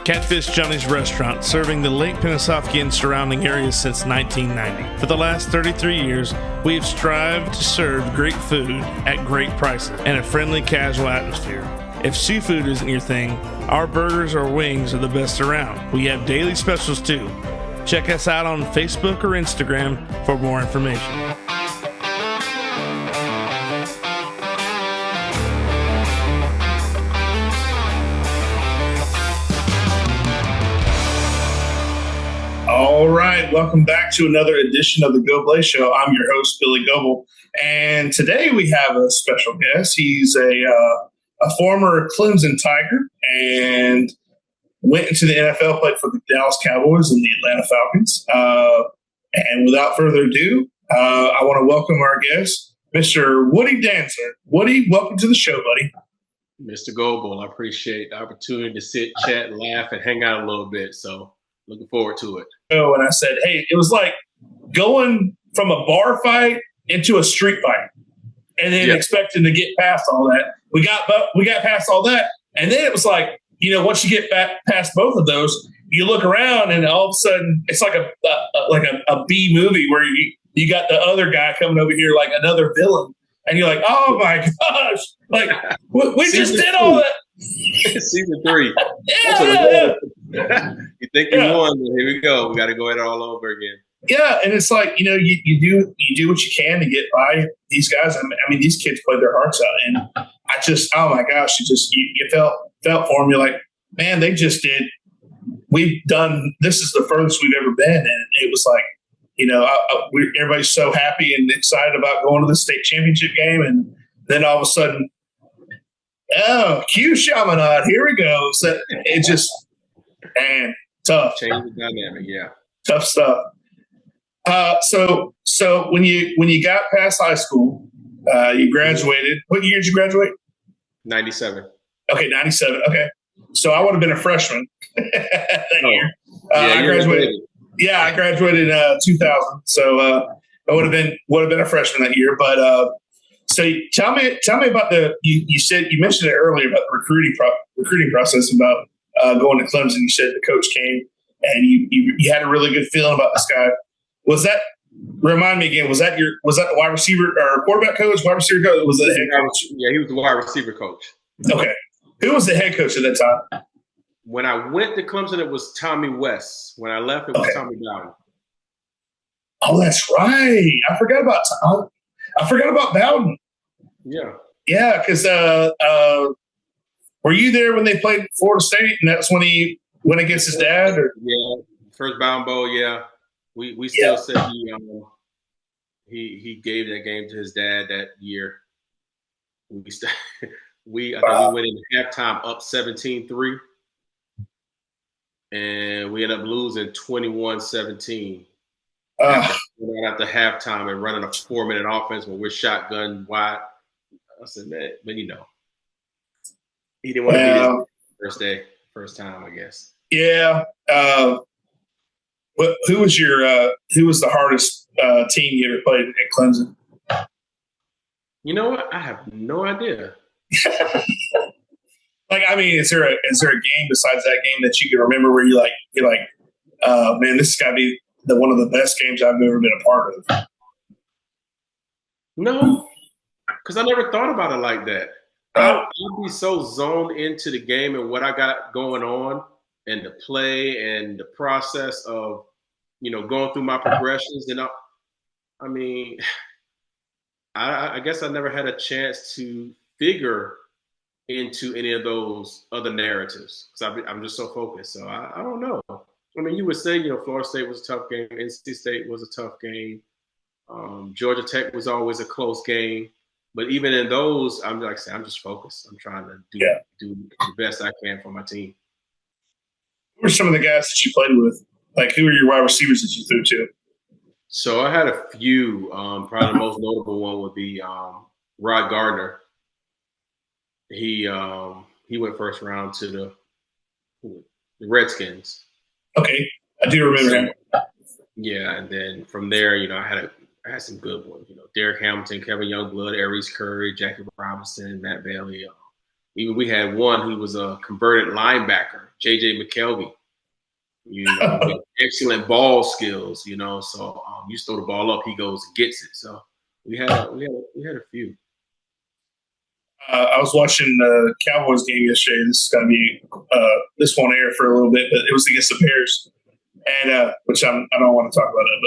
Catfish Johnny's Restaurant, serving the Lake Pennsauken and surrounding areas since 1990. For the last 33 years, we have strived to serve great food at great prices and a friendly, casual atmosphere. If seafood isn't your thing, our burgers or wings are the best around. We have daily specials too. Check us out on Facebook or Instagram for more information. All right, welcome back to another edition of the Goblay Show. I'm your host, Billy Goble, and today we have a special guest. He's a former Clemson Tiger and went into the NFL, played for the Dallas Cowboys and the Atlanta Falcons. And without further ado, I want to welcome our guest, Mr. Woody Dantzler. Woody, welcome to the show, buddy. Mr. Goble, I appreciate the opportunity to sit, chat, laugh, and hang out a little bit. So looking forward to it. Oh, and I said, hey, it was like going from a bar fight into a street fight and then expecting to get past all that. We got past all that. And then it was like, once you get back past both of those, you look around and all of a sudden it's like a B movie where you got the other guy coming over here like another villain. And you're like, oh my gosh, like we just did all that. Season 3. Yeah. You think you won, but here we go. We got to go at it all over again. Yeah, and it's like, you do what you can to get by these guys. I mean, these kids played their hearts out, and I just, oh my gosh, you felt for them. You're like, man, they just did. We've done. This is the furthest we've ever been, and it was like, everybody's so happy and excited about going to the state championship game, and then all of a sudden, oh, Q Chaminade, here we go. So it just, man, tough. Change the dynamic, yeah. Tough stuff. So when you got past high school, you graduated. What year did you graduate? 97. Okay, 97. Okay, so I would have been a freshman that year. I graduated. Yeah, I graduated in 2000. So I would have been a freshman that year. But so tell me about you mentioned it earlier about the recruiting process about going to Clemson. You said the coach came and you had a really good feeling about this guy. Was that, remind me again, was that the wide receiver or quarterback coach, wide receiver coach? Was it the head coach? Yeah, he was the wide receiver coach. Okay. Who was the head coach at that time? When I went to Clemson, it was Tommy West. When I left, it was Tommy Bowden. Oh, that's right. I forgot about Bowden. Yeah. Yeah, because were you there when they played Florida State, and that's when he went against his dad? Or? Yeah, first Bound Bowl. Yeah, we still said he gave that game to his dad that year. I think we went in halftime up 17-3, and we ended up losing 21-17. After halftime and running a 4-minute offense when we're shotgun wide. I said, man, but he didn't want to be there first time, I guess. Yeah. Who was the hardest team you ever played at Clemson? You know what? I have no idea. Like, I mean, is there a game besides that game that you can remember where you're like, man, this has got to be one of the best games I've ever been a part of? No, because I never thought about it like that. I'd be so zoned into the game and what I got going on and the play and the process of, going through my progressions. And I guess I never had a chance to figure into any of those other narratives because I'm just so focused. So I don't know. I mean, you would say, Florida State was a tough game. NC State was a tough game. Georgia Tech was always a close game. But even in those, I'm just focused. I'm trying to do the best I can for my team. Who were some of the guys that you played with? Like, who are your wide receivers that you threw to? So I had a few. Probably the most notable one would be Rod Gardner. He went first round to the Redskins. Okay, I do remember him. Yeah, and then from there, I had some good ones. Derek Hamilton, Kevin Youngblood, Aries Curry, Jackie Robinson, Matt Bailey. Even we had one who was a converted linebacker, J.J. McKelvey. Excellent ball skills. So you throw the ball up, he goes and gets it. So we had a few. I was watching the Cowboys game yesterday. This is going to be this won't air for a little bit, but it was against the Bears, and which I don't want to talk about it,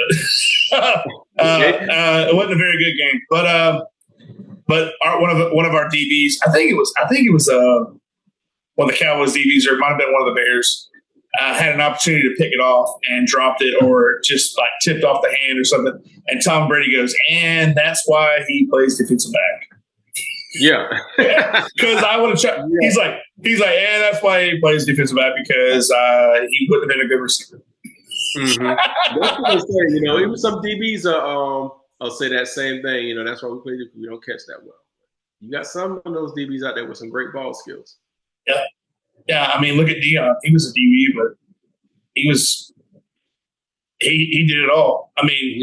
but it wasn't a very good game. But one of our DBs, I think it was one of the Cowboys DBs, or it might have been one of the Bears, had an opportunity to pick it off and dropped it, or just like tipped off the hand or something. And Tom Brady goes, and that's why he plays defensive back. Yeah, because I would have tried. Yeah. He's like, and that's why he plays defensive back, because he wouldn't have been a good receiver. Mm-hmm. That's what I say. Even some DBs I'll say that same thing. That's why we don't catch that well. You got some of those DBs out there with some great ball skills. Yeah. Yeah, I mean, look at Dion. He was a DB, but he did it all. I mean,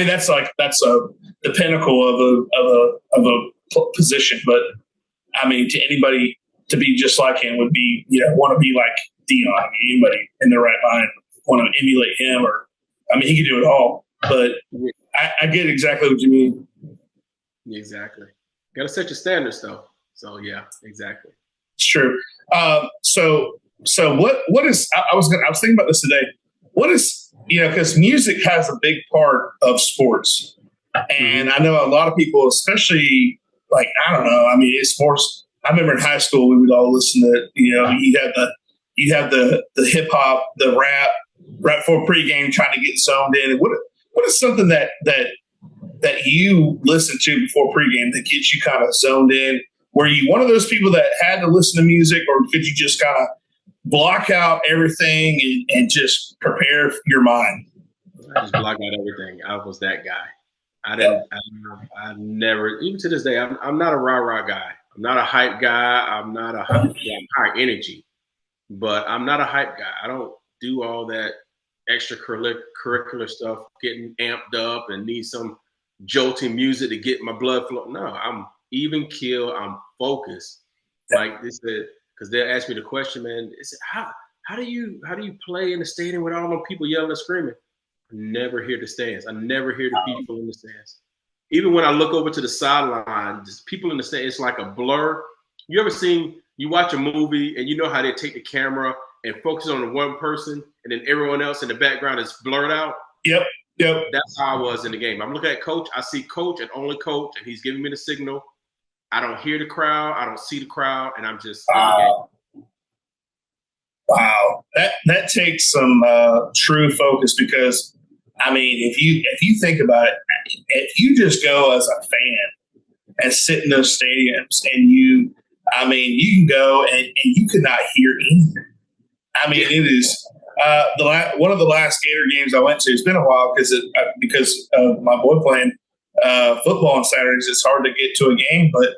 that's the pinnacle of a position. But I mean, to anybody to be just like him would be, want to be like Dion. I mean, anybody in their right mind want to emulate him, or he could do it all. But I get exactly what you mean. Exactly. Got to set your standards, though. So yeah, exactly. It's true. So what is? I was thinking about this today. What is, because music has a big part of sports, and I know a lot of people, especially like, I don't know. I mean, it's sports. I remember in high school we would all listen to, you'd have the hip hop, the rap right before pregame, trying to get zoned in. And what is something that you listen to before pregame that gets you kind of zoned in? Were you one of those people that had to listen to music, or could you just kind of block out everything and just prepare your mind? I just block out everything. I was that guy. I never, even to this day, I'm not a rah-rah guy. I'm not a hype guy. I'm not a hype guy. I'm high energy, but I'm not a hype guy. I don't do all that extracurricular stuff, getting amped up and need some jolting music to get my blood flow. No, I'm even keel. I'm focused. Like they said, because they'll ask me the question, man. They said, how do you play in the stadium with all those people yelling and screaming? I never hear the stands. I never hear the people in the stands. Even when I look over to the sideline, just people in the stands, it's like a blur. You watch a movie and you know how they take the camera and focus on the one person, and then everyone else in the background is blurred out? Yep. That's how I was in the game. I'm looking at coach. I see coach and only coach, and he's giving me the signal. I don't hear the crowd. I don't see the crowd, and I'm just in the game. Wow. That takes some true focus, because, I mean, if you think about it, if you just go as a fan and sit in those stadiums, and you can go and you could not hear anything. I mean, it is one of the last Gator games I went to. It's been a while because of my boy playing football on Saturdays. It's hard to get to a game, but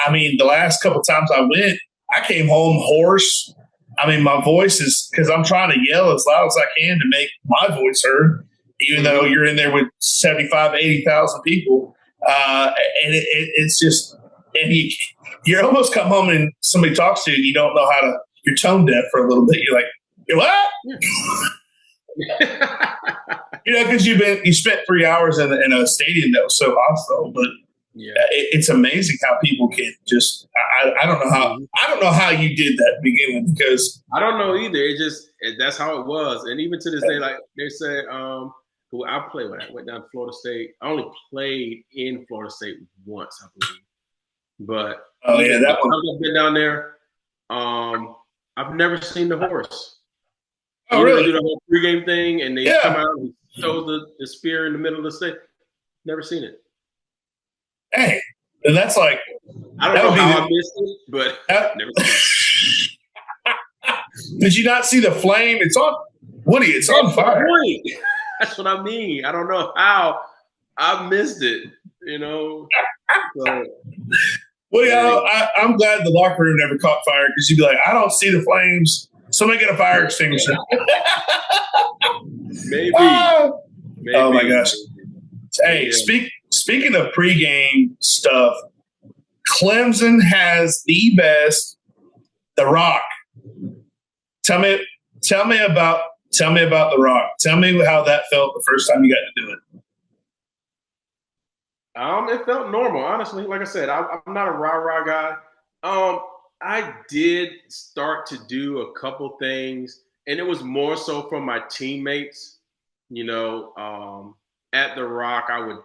I mean, the last couple of times I went, I came home hoarse. I mean, my voice is, because I'm trying to yell as loud as I can to make my voice heard, even though you're in there with 75, 80,000 people. And it's just, and you almost come home and somebody talks to you and you don't know how to, you're tone deaf for a little bit. You're like, what? Because you spent 3 hours in a stadium that was so hostile. But it's amazing how people can just. I don't know how you did that to begin with, because I don't know either. That's how it was, and even to this day, like they said, who I played when I went down to Florida State. I only played in Florida State once, I believe. But that one. I've been down there. I've never seen the horse. Oh, really? They do the whole pregame thing, and they come out and show the spear in the middle of the state. Never seen it. Hey, and that's like, I don't know how I missed it, but never seen it. Did you not see the flame? It's on, Woody. It's on fire. That's what I mean. I don't know how I missed it. So, Woody, I'm glad the locker room never caught fire, because you'd be like, I don't see the flames. Somebody get a fire extinguisher. Maybe. Maybe. Oh my gosh. Hey, speaking of pregame stuff, Clemson has the best. The Rock. Tell me about The Rock. Tell me how that felt the first time you got to do it. It felt normal, honestly. Like I said, I'm not a rah-rah guy. I did start to do a couple things, and it was more so from my teammates. You know, at The Rock, I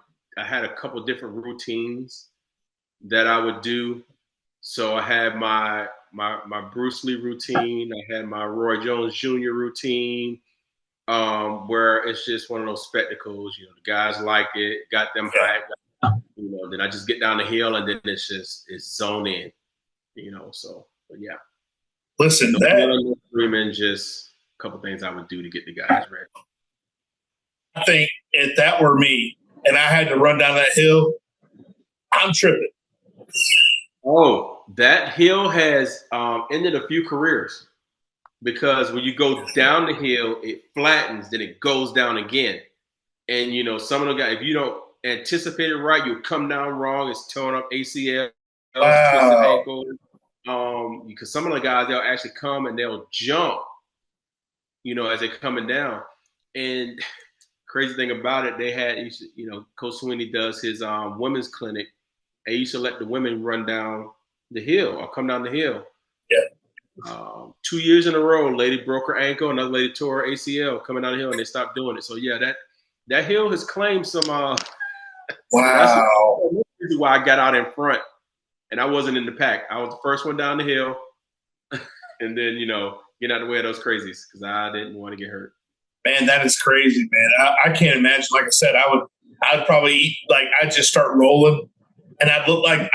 had a couple different routines that I would do. So I had my Bruce Lee routine. I had my Roy Jones Jr. routine, where it's just one of those spectacles. You know, the guys like it, got them hyped. You know, then I just get down the hill, and then it's zone in. You know, so but yeah. Listen, Freeman, just a couple things I would do to get the guys ready. I think if that were me and I had to run down that hill, I'm tripping. Oh, that hill has ended a few careers because when you go down the hill, it flattens, then it goes down again. And, you know, some of the guys, if you don't anticipate it right, you'll come down wrong. It's torn up ACL, twisted ankle. Because some of the guys, they'll actually come and they'll jump, you know, as they're coming down. And crazy thing about it, they had, you know, Coach Sweeney does his women's clinic. They used to let the women run down the hill or come down the hill. Yeah. 2 years in a row, lady broke her ankle, another lady tore her ACL coming down the hill, and they stopped doing it. So yeah, that hill has claimed some. Wow. That's why I got out in front, and I wasn't in the pack. I was the first one down the hill, and then you know get out of the way of those crazies because I didn't want to get hurt. Man, that is crazy, man. I can't imagine. Like I said, I'd probably I'd just start rolling. And I'd look like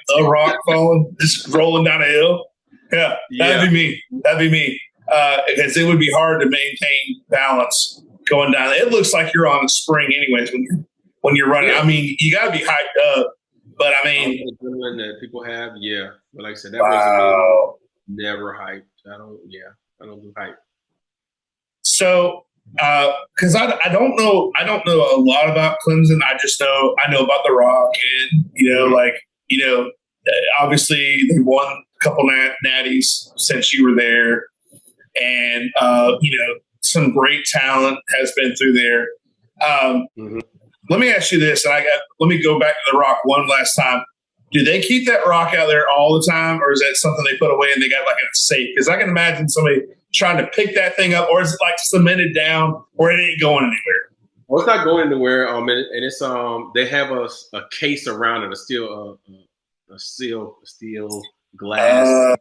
The Rock falling, just rolling down a hill. Yeah, that'd be me. Because it would be hard to maintain balance going down. It looks like you're on a spring, anyways. When you're running, I mean, you got to be hyped up. But I mean, the adrenaline that people have, yeah. But like I said, that wasn't me. Never hyped. I don't do hype. So. Because I don't know a lot about Clemson. I know about The Rock, and obviously they won a couple natties since you were there, and some great talent has been through there. Let me ask you this, and let me go back to The Rock one last time. Do they keep that rock out there all the time, or is that something they put away and they got like in a safe? Because I can imagine somebody trying to pick that thing up, or is it like cemented down, or it ain't going anywhere? Well, it's not going anywhere. And it's they have a case around it, a steel glass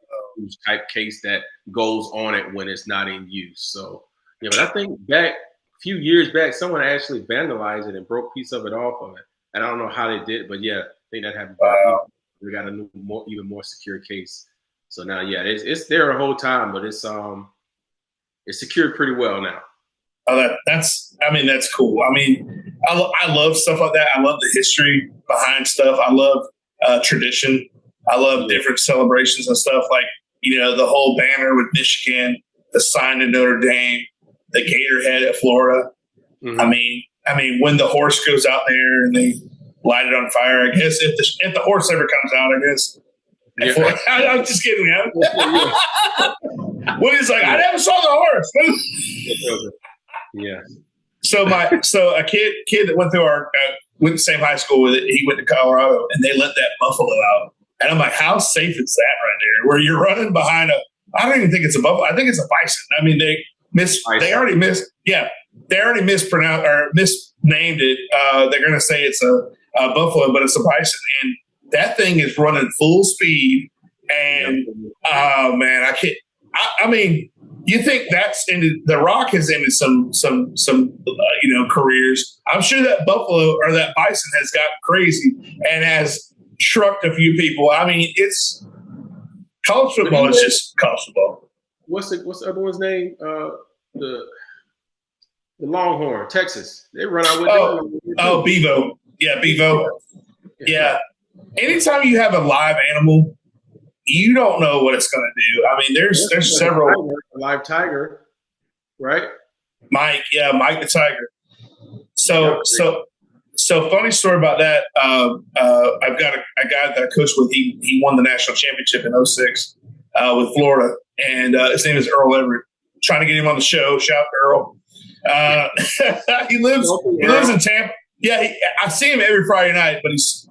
type case that goes on it when it's not in use. So yeah, but I think a few years back, someone actually vandalized it and broke a piece of it off of it, and I don't know how they did, but yeah. I think that happened. We got a even more secure case. So now, yeah, it's there the whole time, but it's secured pretty well now. Oh, that's cool. I mean, I love stuff like that. I love the history behind stuff. I love tradition. I love different celebrations and stuff like the whole banner with Michigan, the sign in Notre Dame, the gator head at Florida. Mm-hmm. I mean, when the horse goes out there and they light it on fire. I guess if the horse ever comes out, I guess. Yeah. I'm just kidding, man. Woody's like, I never saw the horse. Yeah. So a kid that went through went to the same high school with it. He went to Colorado, and they let that buffalo out. And I'm like, how safe is that right there? Where you're running behind I don't even think it's a buffalo. I think it's a bison. I mean, they already mispronounced or misnamed it. They're going to say it's a buffalo, but it's a bison, and that thing is running full speed. And oh man, I can't. I mean, you think that's ended? The Rock has ended some careers. I'm sure that buffalo or that bison has gotten crazy and has trucked a few people. I mean, it's college football. It's just college football. What's the other one's name? The Longhorn, Texas. They run out with Bevo. Yeah, Bevo. Yeah. Anytime you have a live animal, you don't know what it's going to do. I mean, there's several. A live tiger, right? Mike the tiger. So So funny story about that. I've got a guy that I coached with. He won the national championship in '06 with Florida, and his name is Earl Everett. Trying to get him on the show. Shout out to Earl. He lives in Tampa. Yeah, I see him every Friday night, but he's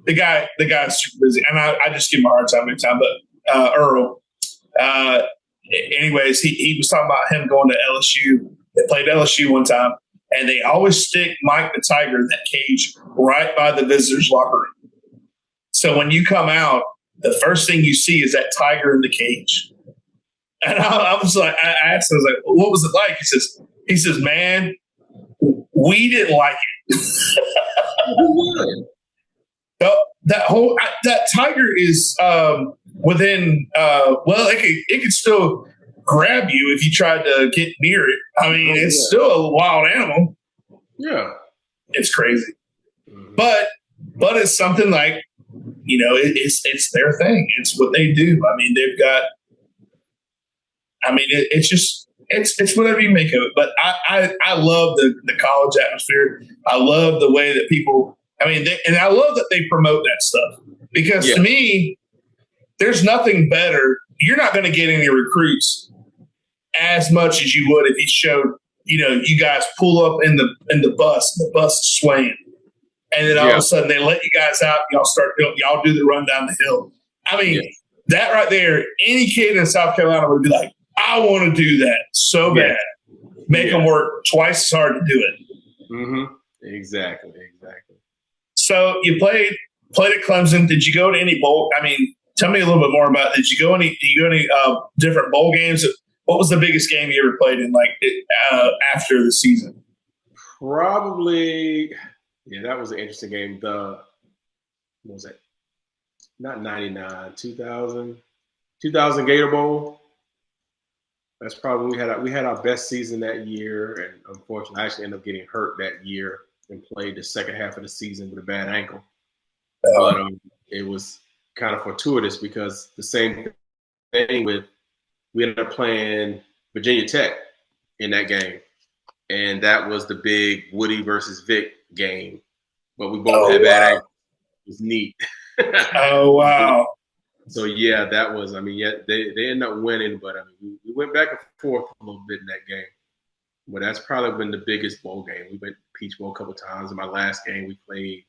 the guy's super busy, and I just give him a hard time every time. But Earl, anyways, he was talking about him going to LSU. They played LSU one time, and they always stick Mike the Tiger in that cage right by the visitors' locker room. So when you come out, the first thing you see is that tiger in the cage. And I was like, I asked him, I was like, what was it like? He says, man, we didn't like it. That tiger is within it could still grab you if you tried to get near it. I mean, it's still a wild animal. Yeah, it's crazy, but it's something like, it's their thing. It's what they do. I mean, they've got. I mean, it's whatever you make of it. But I love the college atmosphere. I love the way that people. I mean, and I love that they promote that stuff because to me, there's nothing better. You're not going to get any recruits as much as you would if you showed, you guys pull up in the bus is swaying, and then all of a sudden they let you guys out. Y'all do the run down the hill. I mean, that right there, any kid in South Carolina would be like, I want to do that so bad. Make them work twice as hard to do it. Mm-hmm. Exactly. So you played at Clemson. Did you go to any bowl? I mean, tell me a little bit more about it. Did you go any different bowl games? What was the biggest game you ever played in, after the season? Probably, that was an interesting game. What was it? Not 99, 2000 Gator Bowl. That's probably we had our best season that year, and unfortunately, I actually ended up getting hurt that year and played the second half of the season with a bad ankle. But it was kind of fortuitous because the same thing we ended up playing Virginia Tech in that game, and that was the big Woody versus Vic game. But we both had bad ankles. It was neat. Oh wow! So that was. They ended up winning, but we went back and forth a little bit in that game. But that's probably been the biggest bowl game. We went Peach Bowl a couple of times. In my last game, we played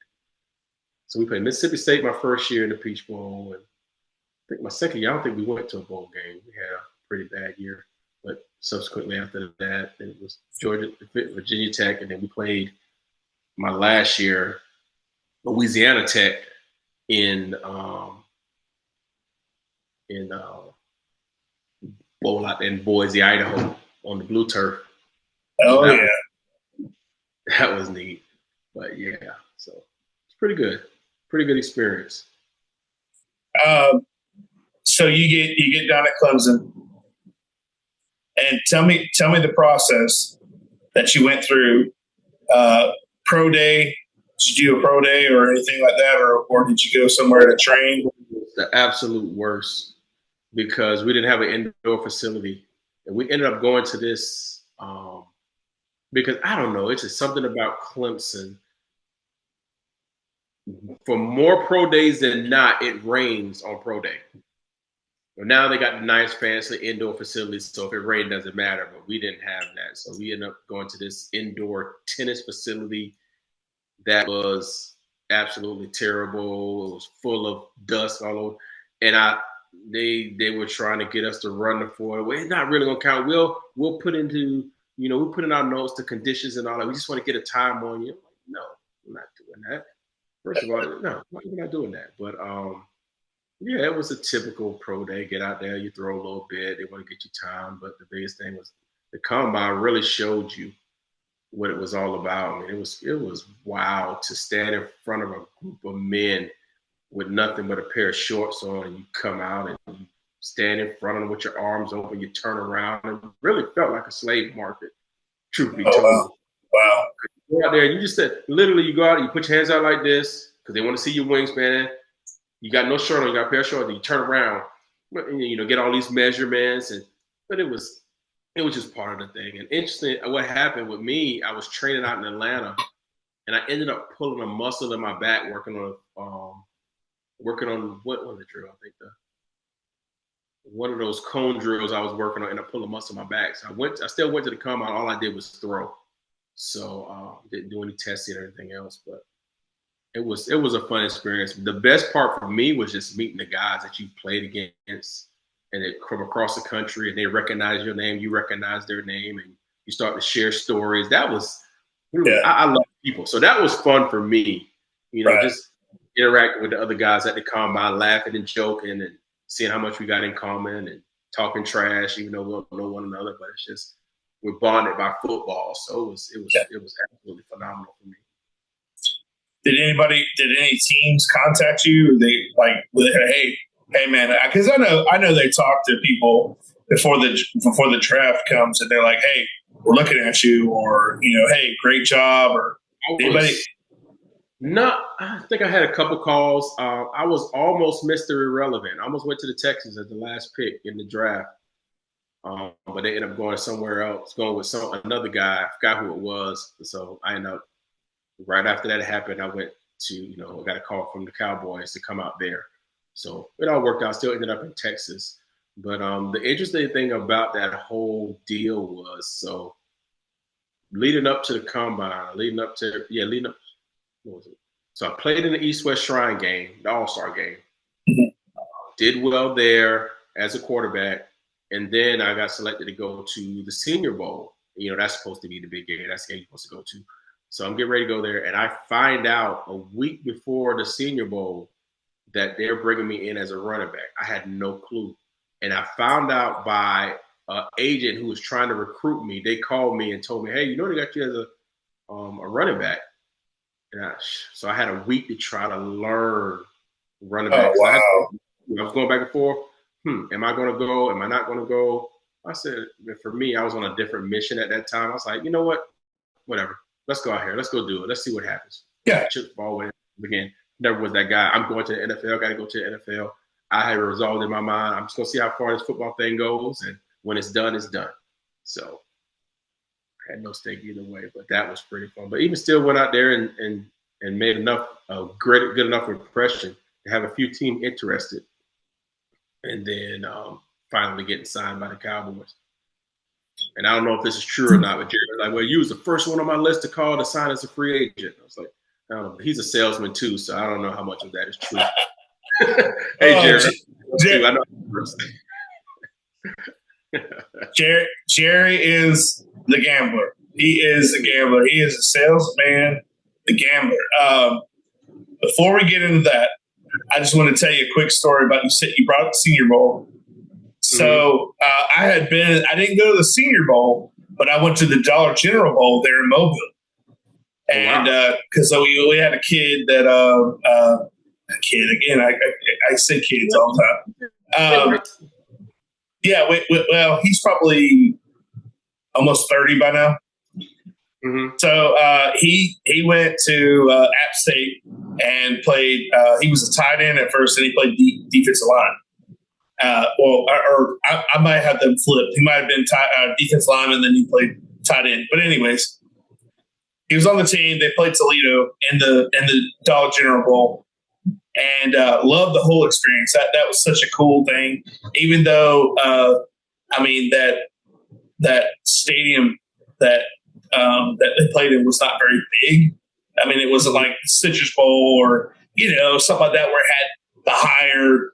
Mississippi State my first year in the Peach Bowl, and I think my second year, I don't think we went to a bowl game. We had a pretty bad year, but subsequently after that, it was Virginia Tech, and then we played my last year Louisiana Tech in bowl out in Boise, Idaho, on the blue turf. Oh, that was neat. But so it's pretty good. Pretty good experience. So you get down at Clemson, and tell me the process that you went through. Pro day? Did you do a pro day or anything like that, or did you go somewhere to train? The absolute worst because we didn't have an indoor facility, and we ended up going to this. Because I don't know, it's just something about Clemson. For more pro days than not, it rains on pro day. But now they got nice, fancy indoor facilities, so if it rained, it doesn't matter. But we didn't have that, so we ended up going to this indoor tennis facility that was absolutely terrible. It was full of dust all over, and they were trying to get us to run the floor. Well, it's not really gonna count. We'll put into we put in our notes the conditions and all that. We just want to get a time on you. No, I'm not doing that. First of all, no, we're not doing that. But it was a typical pro day. Get out there, you throw a little bit. They want to get you time. But the biggest thing was the combine really showed you what it was all about. I mean, it was wild to stand in front of a group of men with nothing but a pair of shorts on, and you come out and you stand in front of them with your arms open, you turn around, and it really felt like a slave market, truth be told. Wow. You go out there and you just said, literally, you go out, you put your hands out like this because they want to see your wingspan. You got no shirt on, you got a pair of shorts, and you turn around, get all these measurements, but it was just part of the thing. And interesting, what happened with me, I was training out in Atlanta, and I ended up pulling a muscle in my back working on what was the drill? I think one of those cone drills I was working on, and I pulled a muscle in my back. So I still went to the combine. All I did was throw. So didn't do any testing or anything else, but it was a fun experience. The best part for me was just meeting the guys that you played against, and from across the country, and they recognize your name, you recognize their name, and you start to share stories. That was, I love people, so that was fun for me. Just interacting with the other guys at the combine, laughing and joking, and seeing how much we got in common, and talking trash, even though we don't know one another. But it's just we're bonded by football, so it was absolutely phenomenal for me. Did any teams contact you? Hey man, because I know they talk to people before the draft comes, and they're like, hey, we're looking at you, or hey, great job, or anybody. I think I had a couple calls. I was almost Mr. Irrelevant. I almost went to the Texans as the last pick in the draft, but they ended up going somewhere else, going with another guy. I forgot who it was, so I ended up. Right after that happened, I went to, I got a call from the Cowboys to come out there. So it all worked out. Still ended up in Texas. But the interesting thing about that whole deal was, so leading up to the combine, what was it? So I played in the East-West Shrine game, the All-Star game. Did well there as a quarterback. And then I got selected to go to the Senior Bowl. That's supposed to be the big game. That's the game you're supposed to go to. So I'm getting ready to go there, and I find out a week before the Senior Bowl that they're bringing me in as a running back. I had no clue. And I found out by an agent who was trying to recruit me. They called me and told me, hey, they got you as a running back. And so I had a week to try to learn running back. Oh, wow. I was going back and forth. Am I going to go? Am I not going to go? I said, for me, I was on a different mission at that time. I was like, you know what? Whatever. Let's go out here. Let's go do it. Let's see what happens. Yeah. Chip ball with it again. Never was that guy. I'm going to the NFL. Got to go to the NFL. I had resolved in my mind. I'm just going to see how far this football thing goes. And when it's done, it's done. So I had no stake either way, but that was pretty fun. But even still went out there and made good enough impression to have a few teams interested. And then finally getting signed by the Cowboys. And I don't know if this is true or not, but Jerry was like, well, you was the first one on my list to call to sign as a free agent. I was like, I don't know. He's a salesman too, so I don't know how much of that is true. Hey, Jerry. I know. Jerry is the gambler. He is a gambler. He is a salesman, the gambler. Before we get into that, I just want to tell you a quick story about you brought up the Senior Bowl. So I didn't go to the Senior Bowl, but I went to the Dollar General Bowl there in Mobile. And because we had a kid that, I say kids all the time. Well, he's probably almost 30 by now. Mm-hmm. So he went to App State and played. He was a tight end at first, and he played defensive line. I might have them flipped. He might have been defensive lineman, then he played tight end. But anyways, he was on the team. They played Toledo in the Dollar General Bowl, and loved the whole experience. That was such a cool thing. Even though that stadium that they played in was not very big. I mean, it wasn't like the Citrus Bowl or something like that where it had the higher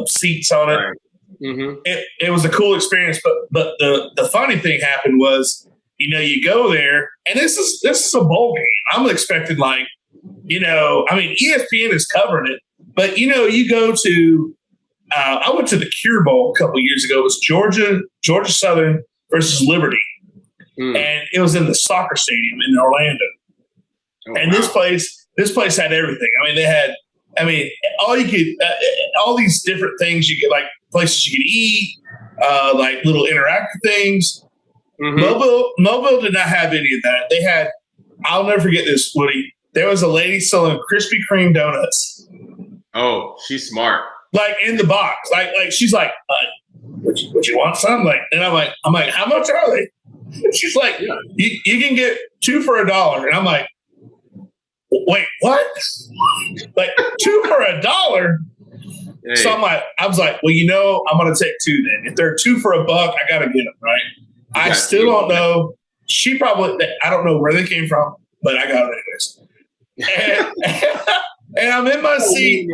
seats on it. Right. Mm-hmm. It was a cool experience, but the funny thing happened was, you go there, and this is a bowl game. I'm expecting ESPN is covering it, but you go to I went to the Cure Bowl a couple of years ago. It was Georgia Southern versus Liberty, and it was in the soccer stadium in Orlando. Oh, and wow. This place had everything. I mean, they had. All these different things you get, like places you could eat, like little interactive things. Mm-hmm. Mobile did not have any of that. They had, I'll never forget this, Woody. There was a lady selling Krispy Kreme donuts. Oh, she's smart. Like in the box, like she's like, would you want some? And I'm like, how much are they? And she's like, you can get 2 for $1, and I'm like, wait, what? Like 2 for $1? Hey. So I was like, well, I'm going to take 2 then. If they're 2 for $1, I got to get them, right? I still don't know. She probably, I don't know where they came from, but I got it anyways. And I'm in my seat.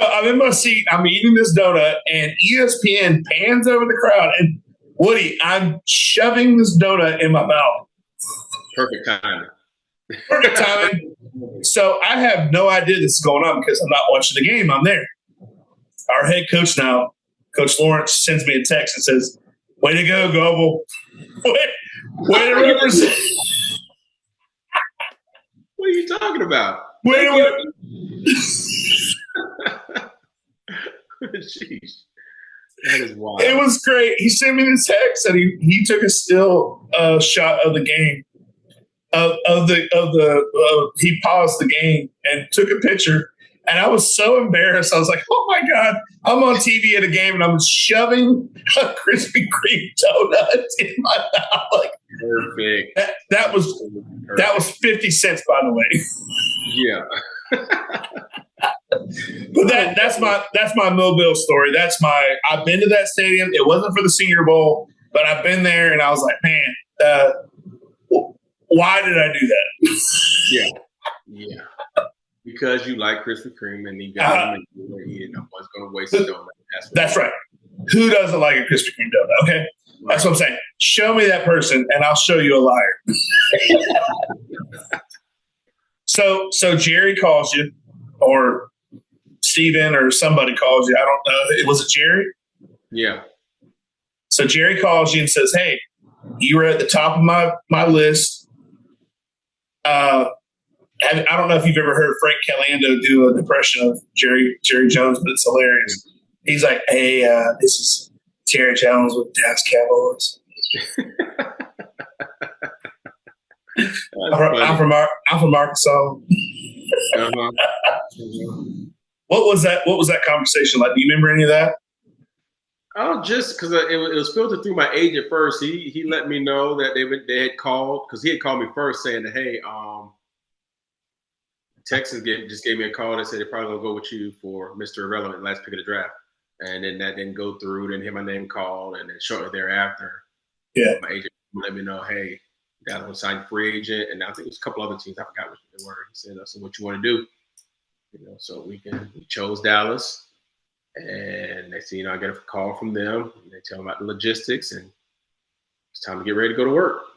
I'm in my seat. I'm eating this donut, and ESPN pans over the crowd. And Woody, I'm shoving this donut in my mouth. Perfect timing. Perfect timing. So I have no idea this is going on because I'm not watching the game. I'm there. Our head coach now, Coach Lawrence, sends me a text and says, "Way to go, Goblay. Way to represent." What are you talking about? Way to Jeez. That is wild. It was great. He sent me this text and he took a still shot of the game. He paused the game and took a picture, and I was so embarrassed. I was like, "Oh my God, I'm on TV at a game and I'm shoving a Krispy Kreme donut in my mouth." Like, perfect. That was 50 cents, by the way. Yeah. But that's my Mobile story. I've been to that stadium. It wasn't for the Senior Bowl, but I've been there, and I was like, man, why did I do that? Yeah. Because you like Krispy Kreme and you got them and you're eating. No one's going to waste a donut. That's right. Who doesn't like a Krispy Kreme donut? Okay, that's what I'm saying. Show me that person, and I'll show you a liar. So Jerry calls you, or Steven, or somebody calls you. I don't know. Was it Jerry? Yeah. So Jerry calls you and says, "Hey, you were at the top of my list. I don't know if you've ever heard Frank Caliendo do an impression of Jerry Jones, but it's hilarious. He's like, "Hey, this is Jerry Jones with Dallas Cowboys." I'm from Arkansas. Uh-huh. What was that conversation like? Do you remember any of that? Oh, just because it was filtered through my agent first. He let me know that they had called, because he had called me first saying that, hey, Texans just gave me a call and said they're probably gonna go with you for Mr. Irrelevant, last pick of the draft. And then that didn't go through. Didn't hear my name called, and then shortly thereafter, my agent let me know, hey, got to sign free agent, and I think it was a couple other teams. I forgot what they were. He said, "So what you want to do?" So we chose Dallas, and next thing you know, I get a call from them. And they tell me about the logistics, and it's time to get ready to go to work.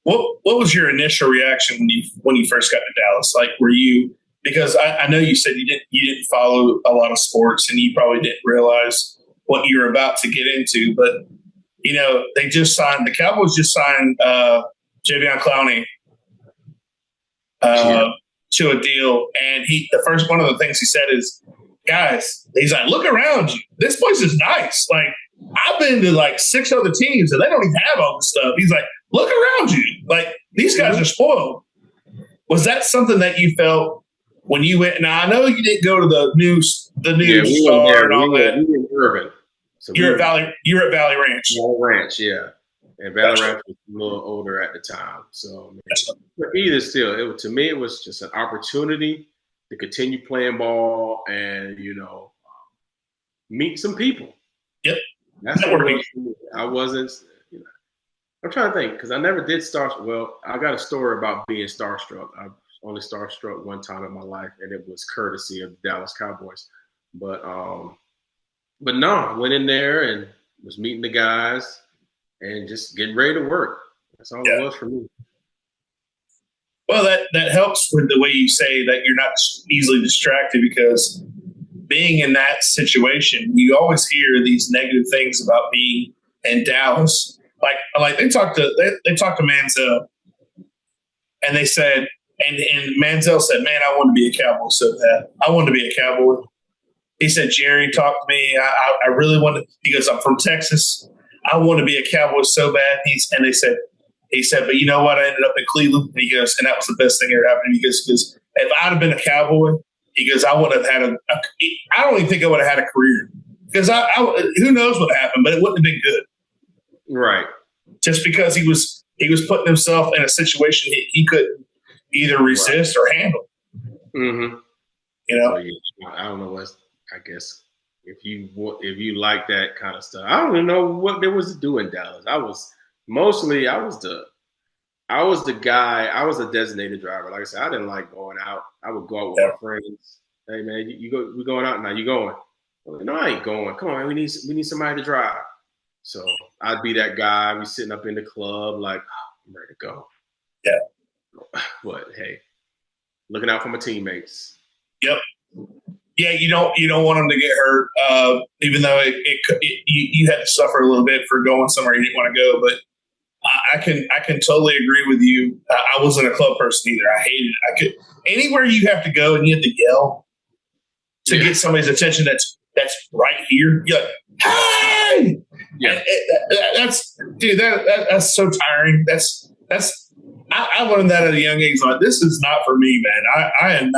What was your initial reaction when you first got to Dallas? Like, were you, because I know you said you didn't follow a lot of sports, and you probably didn't realize what you were about to get into, but the Cowboys just signed Jadeveon Clowney to a deal, and one of the things he said is, "Guys," he's like, "look around you. This place is nice. Like, I've been to like 6 other teams, and they don't even have all this stuff." He's like, "Look around you. Like, these guys are spoiled." Was that something that you felt when you went? Now, I know you didn't go to the new Star and all that. We were in Urban. So you're at Valley Ranch. Valley Ranch, yeah. And Valley Ranch was a little older at the time. So, but either still, to me, it was just an opportunity to continue playing ball and, meet some people. Yep. That's networking. I wasn't, I'm trying to think, because I never did well, I got a story about being starstruck. I was only starstruck one time in my life, and it was courtesy of the Dallas Cowboys. But no, I went in there and was meeting the guys and just getting ready to work. That's all it was for me. Well, that helps with the way you say that you're not easily distracted, because being in that situation, you always hear these negative things about being in Dallas. Like they talked to Manziel, and they said, and Manziel said, "Man, I want to be a Cowboy so bad. I want to be a Cowboy." He said, "Jerry talked to me. I really want to." He goes, "I'm from Texas. I want to be a Cowboy so bad." He said, "But you know what? I ended up in Cleveland." And he goes, "And that was the best thing that ever happened." He goes, "Because if I'd have been a Cowboy," he goes, "I would have had I don't even think I would have had a career, because who knows what happened, but it wouldn't have been good." Right. Just because he was he was putting himself in a situation he couldn't either resist or handle. Mm-hmm. You know, I don't know what. I guess if you like that kind of stuff, I don't even know what there was to do in Dallas. I was the guy. I was a designated driver. Like I said, I didn't like going out. I would go out with my friends. Hey man, you go. We're going out now. You going? I'm like, no, I ain't going. Come on, man. We need somebody to drive. So I'd be that guy. We sitting up in the club, like I'm ready to go. Yeah. But hey, looking out for my teammates. Yep. Yeah, you don't want them to get hurt, even though you had to suffer a little bit for going somewhere you didn't want to go. But I can totally agree with you. I wasn't a club person either. I hated it. I could anywhere you have to go and you have to yell to get somebody's attention. That's right here. You're like, hey, yeah. That's so tiring. I learned that at a young age. Like, this is not for me, man. I am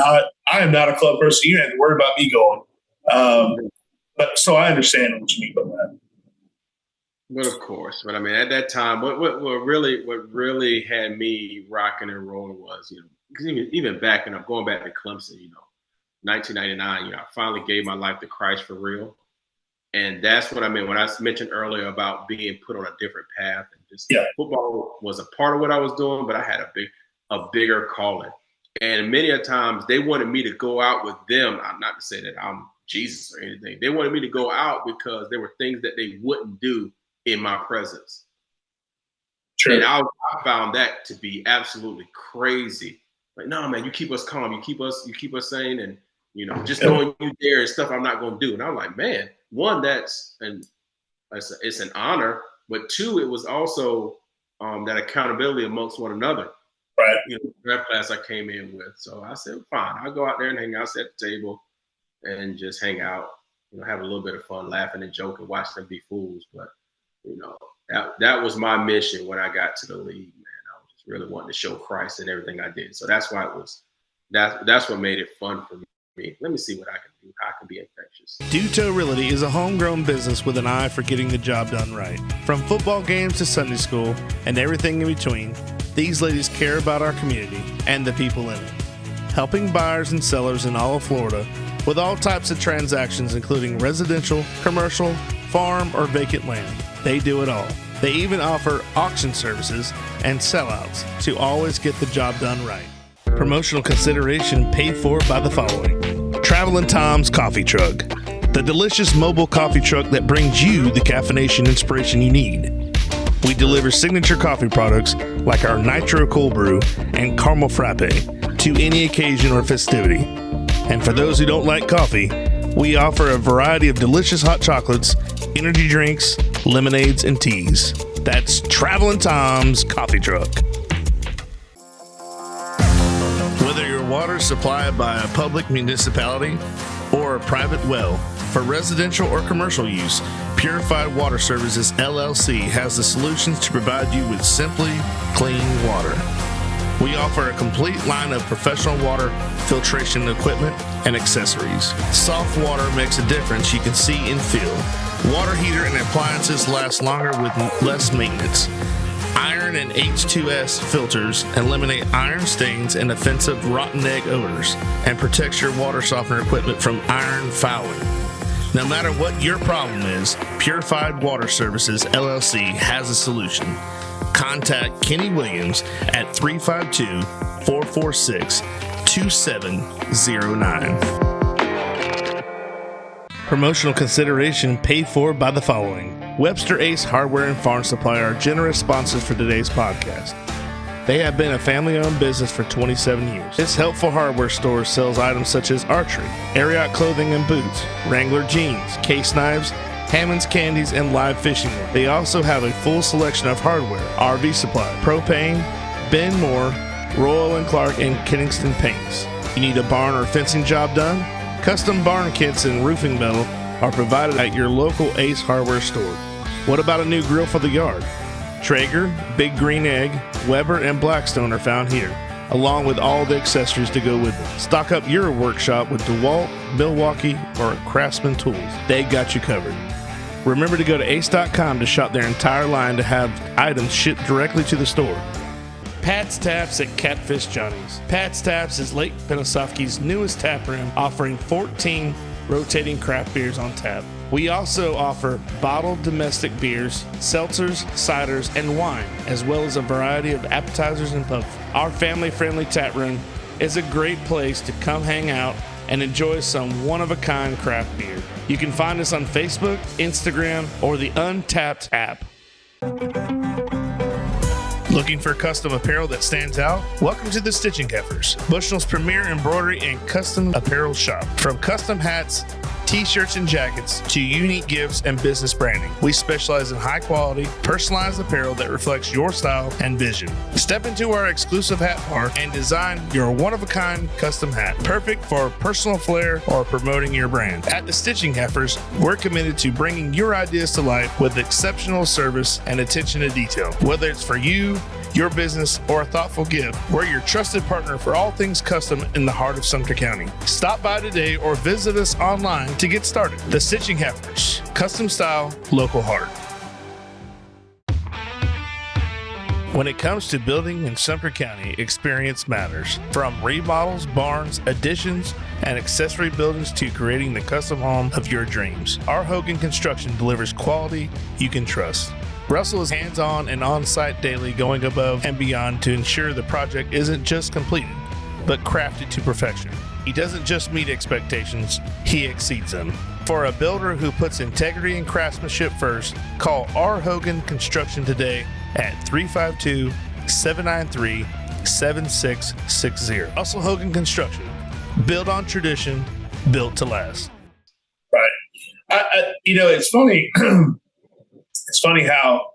not a club person. You don't have to worry about me going. But so I understand what you mean by that. But of course, but I mean, at that time, what really had me rocking and rolling was, because even going back to Clemson, 1999, I finally gave my life to Christ for real. And that's what I meant when I mentioned earlier about being put on a different path. And just football was a part of what I was doing, but I had a bigger calling. And many a times they wanted me to go out with them. Not to say that I'm Jesus or anything. They wanted me to go out because there were things that they wouldn't do in my presence. True. And I found that to be absolutely crazy. Like, no, man, you keep us calm. You keep us sane. And, just knowing you there and stuff I'm not going to do. And I'm like, man, one, it's an honor. But two, it was also that accountability amongst one another. Right. Draft class I came in with. So I said, fine, I'll go out there and hang out, sit at the table and just hang out, have a little bit of fun, laughing and joking, watch them be fools. But, that was my mission when I got to the league, man. I was just really wanting to show Christ in everything I did. So that's why that's what made it fun for me. Let me see what I can do. How I can be infectious. Duto Realty is a homegrown business with an eye for getting the job done right. From football games to Sunday school and everything in between, these ladies care about our community and the people in it. Helping buyers and sellers in all of Florida with all types of transactions, including residential, commercial, farm, or vacant land. They do it all. They even offer auction services and sellouts to always get the job done right. Promotional consideration paid for by the following. Travelin' Tom's Coffee Truck, the delicious mobile coffee truck that brings you the caffeination inspiration you need. We deliver signature coffee products like our Nitro Cold Brew and Caramel Frappe to any occasion or festivity. And for those who don't like coffee, we offer a variety of delicious hot chocolates, energy drinks, lemonades, and teas. That's Travelin' Tom's Coffee Truck. Whether your water is supplied by a public municipality or a private well, for residential or commercial use, Purified Water Services LLC has the solutions to provide you with simply clean water. We offer a complete line of professional water filtration equipment and accessories. Soft water makes a difference you can see and feel. Water heater and appliances last longer with less maintenance. Iron and H2S filters eliminate iron stains and offensive rotten egg odors and protects your water softener equipment from iron fouling. No matter what your problem is, Purified Water Services LLC has a solution. Contact Kenny Williams at 352-446-2709. Promotional consideration paid for by the following. Webster Ace Hardware and Farm Supply are generous sponsors for today's podcast. They have been a family-owned business for 27 years. This helpful hardware store sells items such as archery, Ariat clothing and boots, Wrangler jeans, case knives, Hammond's candies, and live fishing gear. They also have a full selection of hardware, RV supply, propane, Ben Moore, Royal & Clark, and Kenningston paints. You need a barn or fencing job done? Custom barn kits and roofing metal are provided at your local Ace Hardware store. What about a new grill for the yard? Traeger, Big Green Egg, Weber, and Blackstone are found here, along with all the accessories to go with them. Stock up your workshop with DeWalt, Milwaukee, or Craftsman tools. They got you covered. Remember to go to ace.com to shop their entire line to have items shipped directly to the store. Pat's Taps at Catfish Johnny's. Pat's Taps is Lake Penosofsky's newest tap room, offering 14 rotating craft beers on tap. We also offer bottled domestic beers, seltzers, ciders, and wine, as well as a variety of appetizers and pub. Our family-friendly tap room is a great place to come hang out and enjoy some one-of-a-kind craft beer. You can find us on Facebook, Instagram, or the Untapped app. Looking for custom apparel that stands out? Welcome to the Stitching Heifers, Bushnell's premier embroidery and custom apparel shop. From custom hats, t-shirts and jackets to unique gifts and business branding, we specialize in high quality, personalized apparel that reflects your style and vision. Step into our exclusive hat bar and design your one-of-a-kind custom hat, perfect for personal flair or promoting your brand. At the Stitching Heifers, we're committed to bringing your ideas to life with exceptional service and attention to detail. Whether it's for you, your business, or a thoughtful gift, we're your trusted partner for all things custom in the heart of Sumter County. Stop by today or visit us online to get started. The Stitching Heifers, custom style, local heart. When it comes to building in Sumter County, experience matters. From remodels, barns, additions, and accessory buildings to creating the custom home of your dreams, our Hogan Construction delivers quality you can trust. Russell is hands-on and on-site daily, going above and beyond to ensure the project isn't just completed, but crafted to perfection. He doesn't just meet expectations, he exceeds them. For a builder who puts integrity and craftsmanship first, call R. Hogan Construction today at 352-793-7660. Russell Hogan Construction. Built on tradition, built to last. Right. It's funny. It's funny how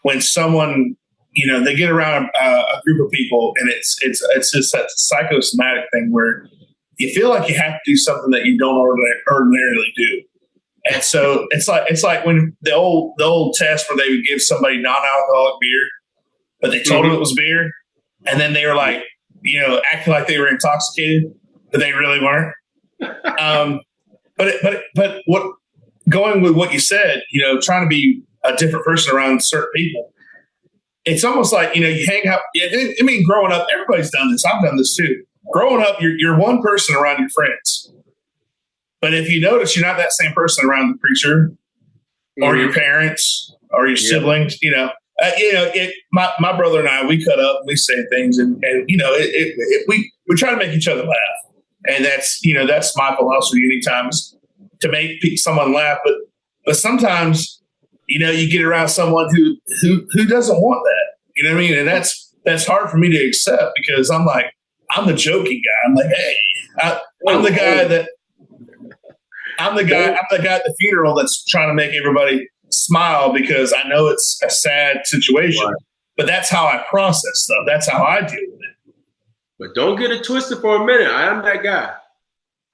when someone, they get around a group of people and it's just that psychosomatic thing where you feel like you have to do something that you don't ordinarily do. And so it's like when the old test where they would give somebody non-alcoholic beer, but they told them it was beer. And then they were like, acting like they were intoxicated, but they really weren't. But what, going with what you said, trying to be a different person around certain people, it's almost like, you hang out. I mean, growing up, everybody's done this. I've done this too. Growing up, you're one person around your friends. But if you notice, you're not that same person around the preacher or your parents or your siblings. My brother and I, we cut up, we say things, and we try to make each other laugh. And that's my philosophy anytime, is to make someone laugh. But sometimes, you get around someone who doesn't want that. You know what I mean? And that's hard for me to accept, because I'm like, I'm the joking guy. I'm like, hey, I'm the guy at the funeral that's trying to make everybody smile, because I know it's a sad situation. Right. But that's how I process stuff. That's how I deal with it. But don't get it twisted for a minute. I am that guy.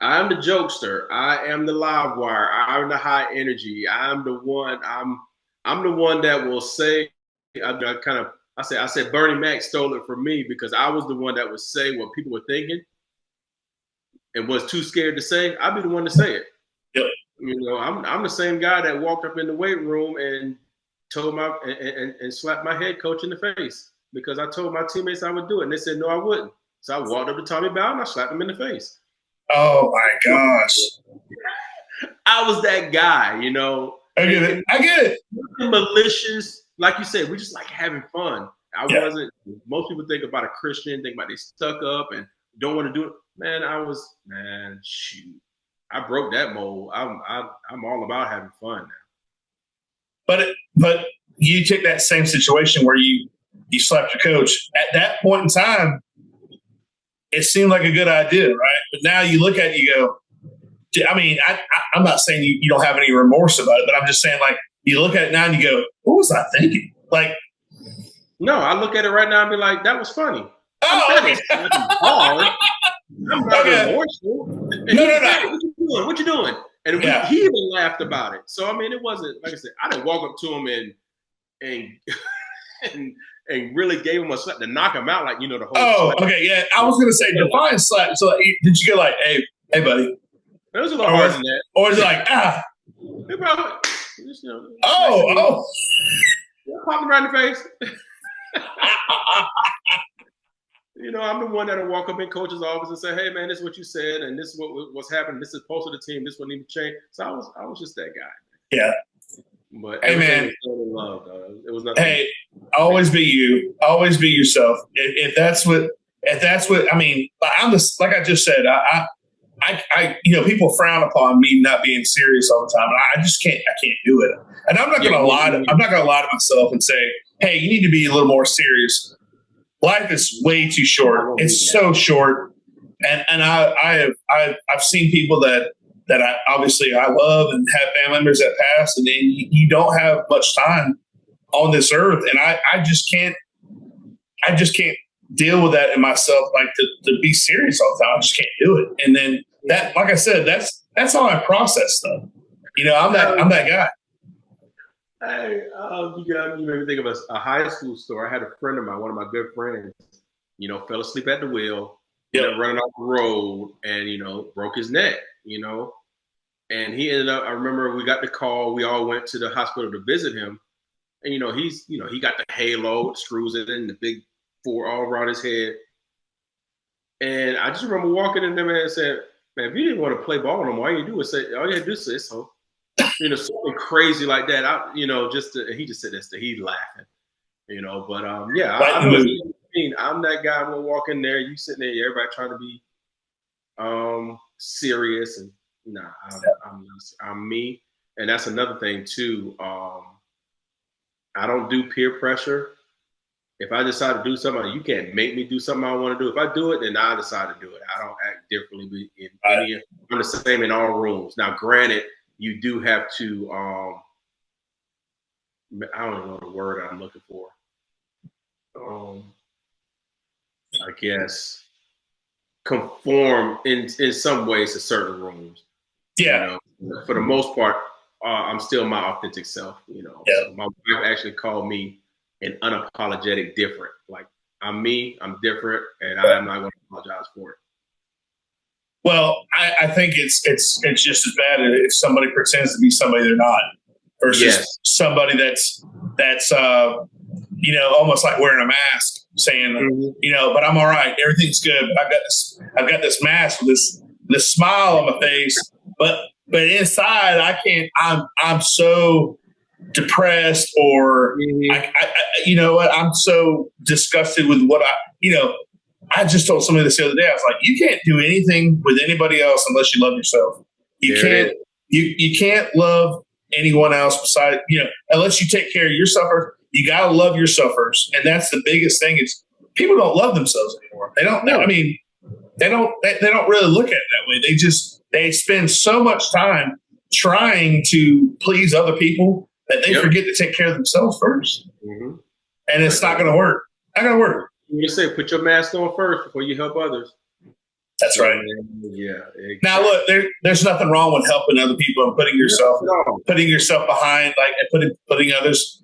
I am the jokester. I am the live wire. I am the high energy. I'm the one. I'm the one that will say. I said Bernie Mac stole it from me, because I was the one that would say what people were thinking and was too scared to say. I'd be the one to say it. Yep. I'm the same guy that walked up in the weight room and told and slapped my head coach in the face, because I told my teammates I would do it, and they said no, I wouldn't. So I walked up to Tommy Bowden and I slapped him in the face. Oh my gosh! I was that guy, I get it. Malicious, like you said, we just like having fun. I wasn't. Most people think about a Christian, think about they stuck up and don't want to do it. Man, shoot. I broke that mold. I'm all about having fun now. But you take that same situation where you slapped your coach. At that point in time, it seemed like a good idea, right? But now you look at it, you go, I mean, I'm not saying you don't have any remorse about it, but I'm just saying, like, you look at it now and you go, what was I thinking? Like, no, I look at it right now and be like, that was funny. Oh, okay. I'm not remorseful. No. What you doing? And he even laughed about it. So, I mean, it wasn't, like I said, I didn't walk up to him and really gave him a slap to knock him out, like, the whole slap. Okay, yeah. I was going to say define slap. So, did you get like, hey, buddy? It was a little harder than that. Or is it like, He probably, Just, Oh. Pop him right in the face. I'm the one that'll walk up in coach's office and say, "Hey, man, this is what you said, and this is what's happening. This is supposed to the team. This one need to change." So I was just that guy. Yeah. But hey, man, was love, though. It was nothing. Hey, always be you. Always be yourself. If that's what I mean, I'm just like I just said. I people frown upon me not being serious all the time, and I just can't. I can't do it. And I'm not going to lie. I'm not going to lie to myself and say, "Hey, you need to be a little more serious." Life is way too short. It's so short, and I've seen people that I obviously I love and have family members that pass, and then you don't have much time on this earth, and I just can't deal with that in myself, like to be serious all the time. I just can't do it. And then that, like I said, that's how I process stuff. I'm that guy. Hey, you made me think of a high school story. I had a friend of mine, one of my good friends, fell asleep at the wheel, running off the road, and broke his neck, and he ended up. I remember we got the call. We all went to the hospital to visit him, and he got the halo, screws it in, the big 4 all around his head, and I just remember walking in there and saying, "Man, if you didn't want to play ball no more, all you had to do is say so." Something crazy like that. He just said this, he's laughing, but I'm that guy. I'm gonna walk in there, you sitting there, everybody trying to be serious, and I'm me. And that's another thing too. I don't do peer pressure. If I decide to do something, you can't make me do something I want to do. If I do it, then I decide to do it. I don't act differently I'm the same in all rooms. Now, granted, you do have to, I don't know the word I'm looking for. I guess conform in some ways to certain rooms. Yeah. For the most part, I'm still my authentic self. Yeah. So my wife actually called me an unapologetic different. Like, I'm me, I'm different, and I am not going to apologize for it. Well, I think it's just as bad if somebody pretends to be somebody they're not, versus somebody that's almost like wearing a mask, saying but I'm all right, everything's good. But I've got this mask with this smile on my face, but inside I can't. I'm so depressed, or I'm so disgusted with what I just told somebody this the other day. I was like, you can't do anything with anybody else unless you love yourself. You can't love anyone else besides, unless you take care of yourself. You got to love yourself first. And that's the biggest thing is people don't love themselves anymore. They don't know. I mean, they don't really look at it that way. They spend so much time trying to please other people that they forget to take care of themselves first. Mm-hmm. And it's not going to work. Not going to work. You say put your mask on first before you help others. That's right. Yeah. Exactly. Now look, there's nothing wrong with helping other people and putting yourself behind, like, and putting others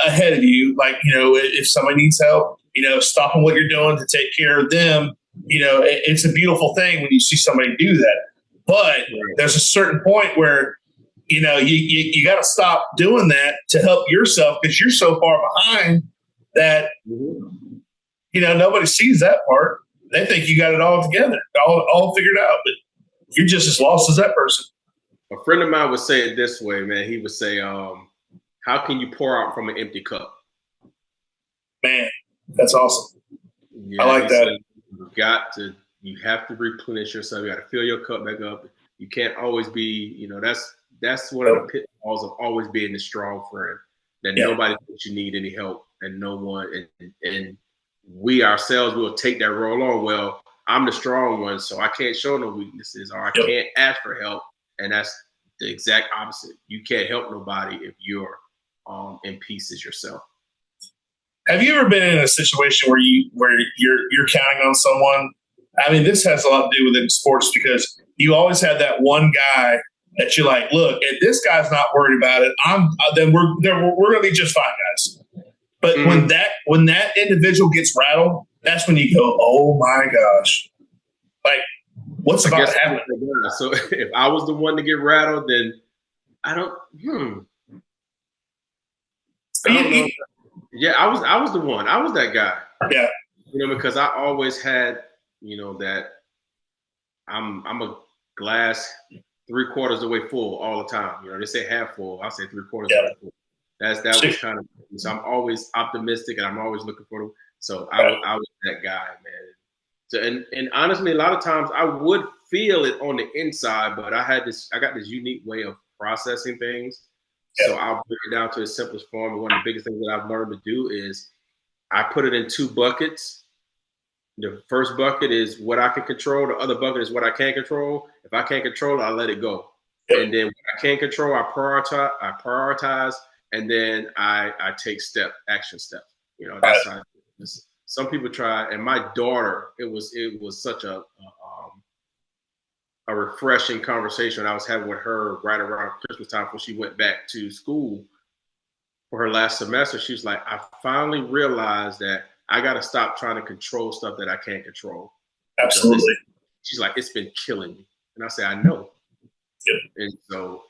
ahead of you. Like, if somebody needs help, stopping what you're doing to take care of them. It's a beautiful thing when you see somebody do that. But there's a certain point where you got to stop doing that to help yourself, because you're so far behind that. Nobody sees that part. They think you got it all together, all figured out, but you're just as lost as that person. A friend of mine would say it this way, man. He would say, how can you pour out from an empty cup? Man, that's awesome. Yeah, I like that. You have to replenish yourself. You got to fill your cup back up. You can't always be, that's one of the pitfalls of always being the strong friend, that nobody thinks you need any help, and no one, and we ourselves will take that role on. Well, I'm the strong one, so I can't show no weaknesses, or I can't ask for help. And that's the exact opposite. You can't help nobody if you're in pieces yourself. Have you ever been in a situation where you're counting on someone? I mean, this has a lot to do with it in sports, because you always have that one guy that you're like, look, if this guy's not worried about it, then we're going to be just fine, guys. But when that individual gets rattled, that's when you go, oh my gosh, like, what's about to happen? So if I was the one to get rattled, then I don't. don't know. Yeah, I was the one. I was that guy. Yeah. Because I always had, that I'm a glass 3/4 the way full all the time. They say half full. I say 3/4 the way full. That was kind of, so I'm always optimistic and I'm always looking for them. So I was that guy, man. So, and honestly, a lot of times I would feel it on the inside, but I got this unique way of processing things. Yeah. So I'll break it down to its simplest form. And one of the biggest things that I've learned to do is I put it in 2 buckets. The first bucket is what I can control. The other bucket is what I can't control. If I can't control it, I let it go. Yep. And then what I can't control, I prioritize, and then I take action steps. That's how some people try. And my daughter, it was such a refreshing conversation I was having with her right around Christmas time when she went back to school for her last semester. She was like, I finally realized that I got to stop trying to control stuff that I can't control. Absolutely. She's like, it's been killing me. And I say, I know. Yep.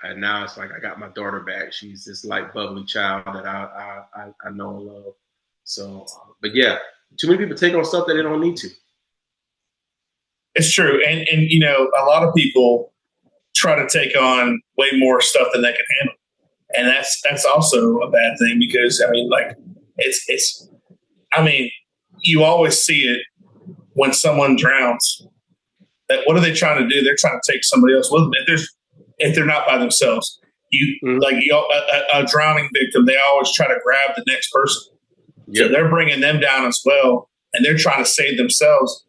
And now it's like I got my daughter back. She's this light, bubbly child that I know and love. So, but yeah, too many people take on stuff that they don't need to. It's true. And a lot of people try to take on way more stuff than they can handle. And that's also a bad thing because, you always see it when someone drowns. That what are they trying to do? They're trying to take somebody else with them. If they're not by themselves, a drowning victim, they always try to grab the next person. Yep. So they're bringing them down as well, and they're trying to save themselves.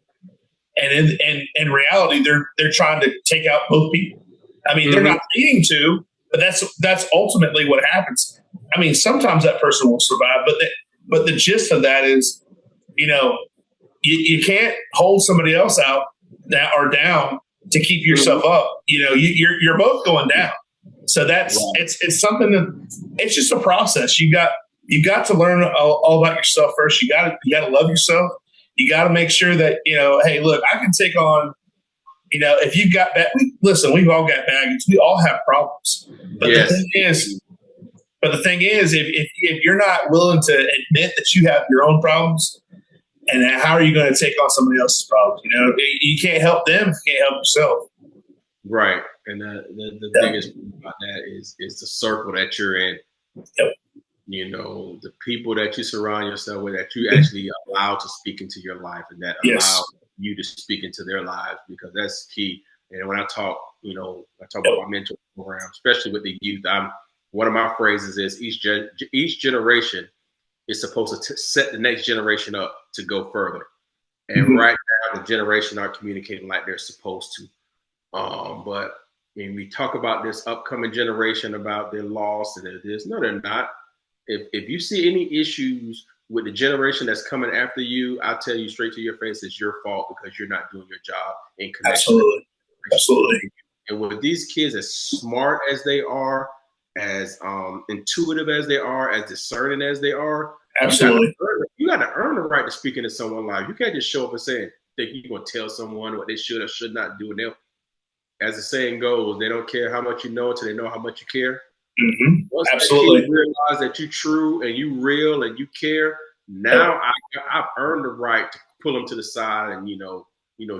And in reality, they're trying to take out both people. They're not needing to, but that's ultimately what happens. Sometimes that person will survive, but the gist of that is, you can't hold somebody else out or down to keep yourself up. You're both going down. So that's it's something that it's just a process. You got to learn all about yourself first. You got to love yourself. You got to make sure that, hey, look, I can take on, if you've got that, listen, we've all got baggage. We all have problems. But the thing is, if you're not willing to admit that you have your own problems, and how are you going to take on somebody else's problems? You can't help them if you can't help yourself. Right. And the biggest thing about that is the circle that you're in. Yep. The people that you surround yourself with, that you actually allow to speak into your life, and that allow you to speak into their lives, because that's key. And when I talk, about my mentor program, especially with the youth, one of my phrases is each generation is supposed to set the next generation up to go further. And right now, the generation aren't communicating like they're supposed to. But when we talk about this upcoming generation, about their loss and this, no, they're not. If you see any issues with the generation that's coming after you, I'll tell you straight to your face, it's your fault because you're not doing your job in connection. Absolutely. And with these kids, as smart as they are, as intuitive as they are, as discerning as they are, absolutely, you got to earn the right to speak into someone's life. You can't just show up and say, think you're going to tell someone what they should or should not do. And as the saying goes, they don't care how much you know until they know how much you care. Mm-hmm. Once absolutely, that kid realize that you true and you real and you care, now I've earned the right to pull them to the side and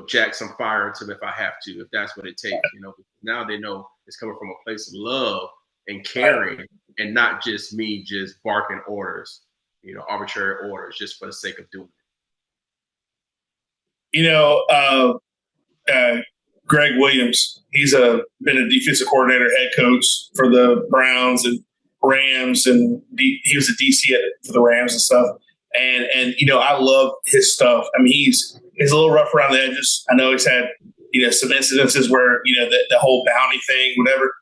jack some fire into them if I have to, if that's what it takes. Now they know it's coming from a place of love and caring, and not just me just barking orders, arbitrary orders just for the sake of doing it. Greg Williams, he's been a defensive coordinator, head coach for the Browns and Rams, and he was a DC for the Rams and stuff. And I love his stuff. He's a little rough around the edges. I know he's had some incidences where the whole bounty thing, whatever.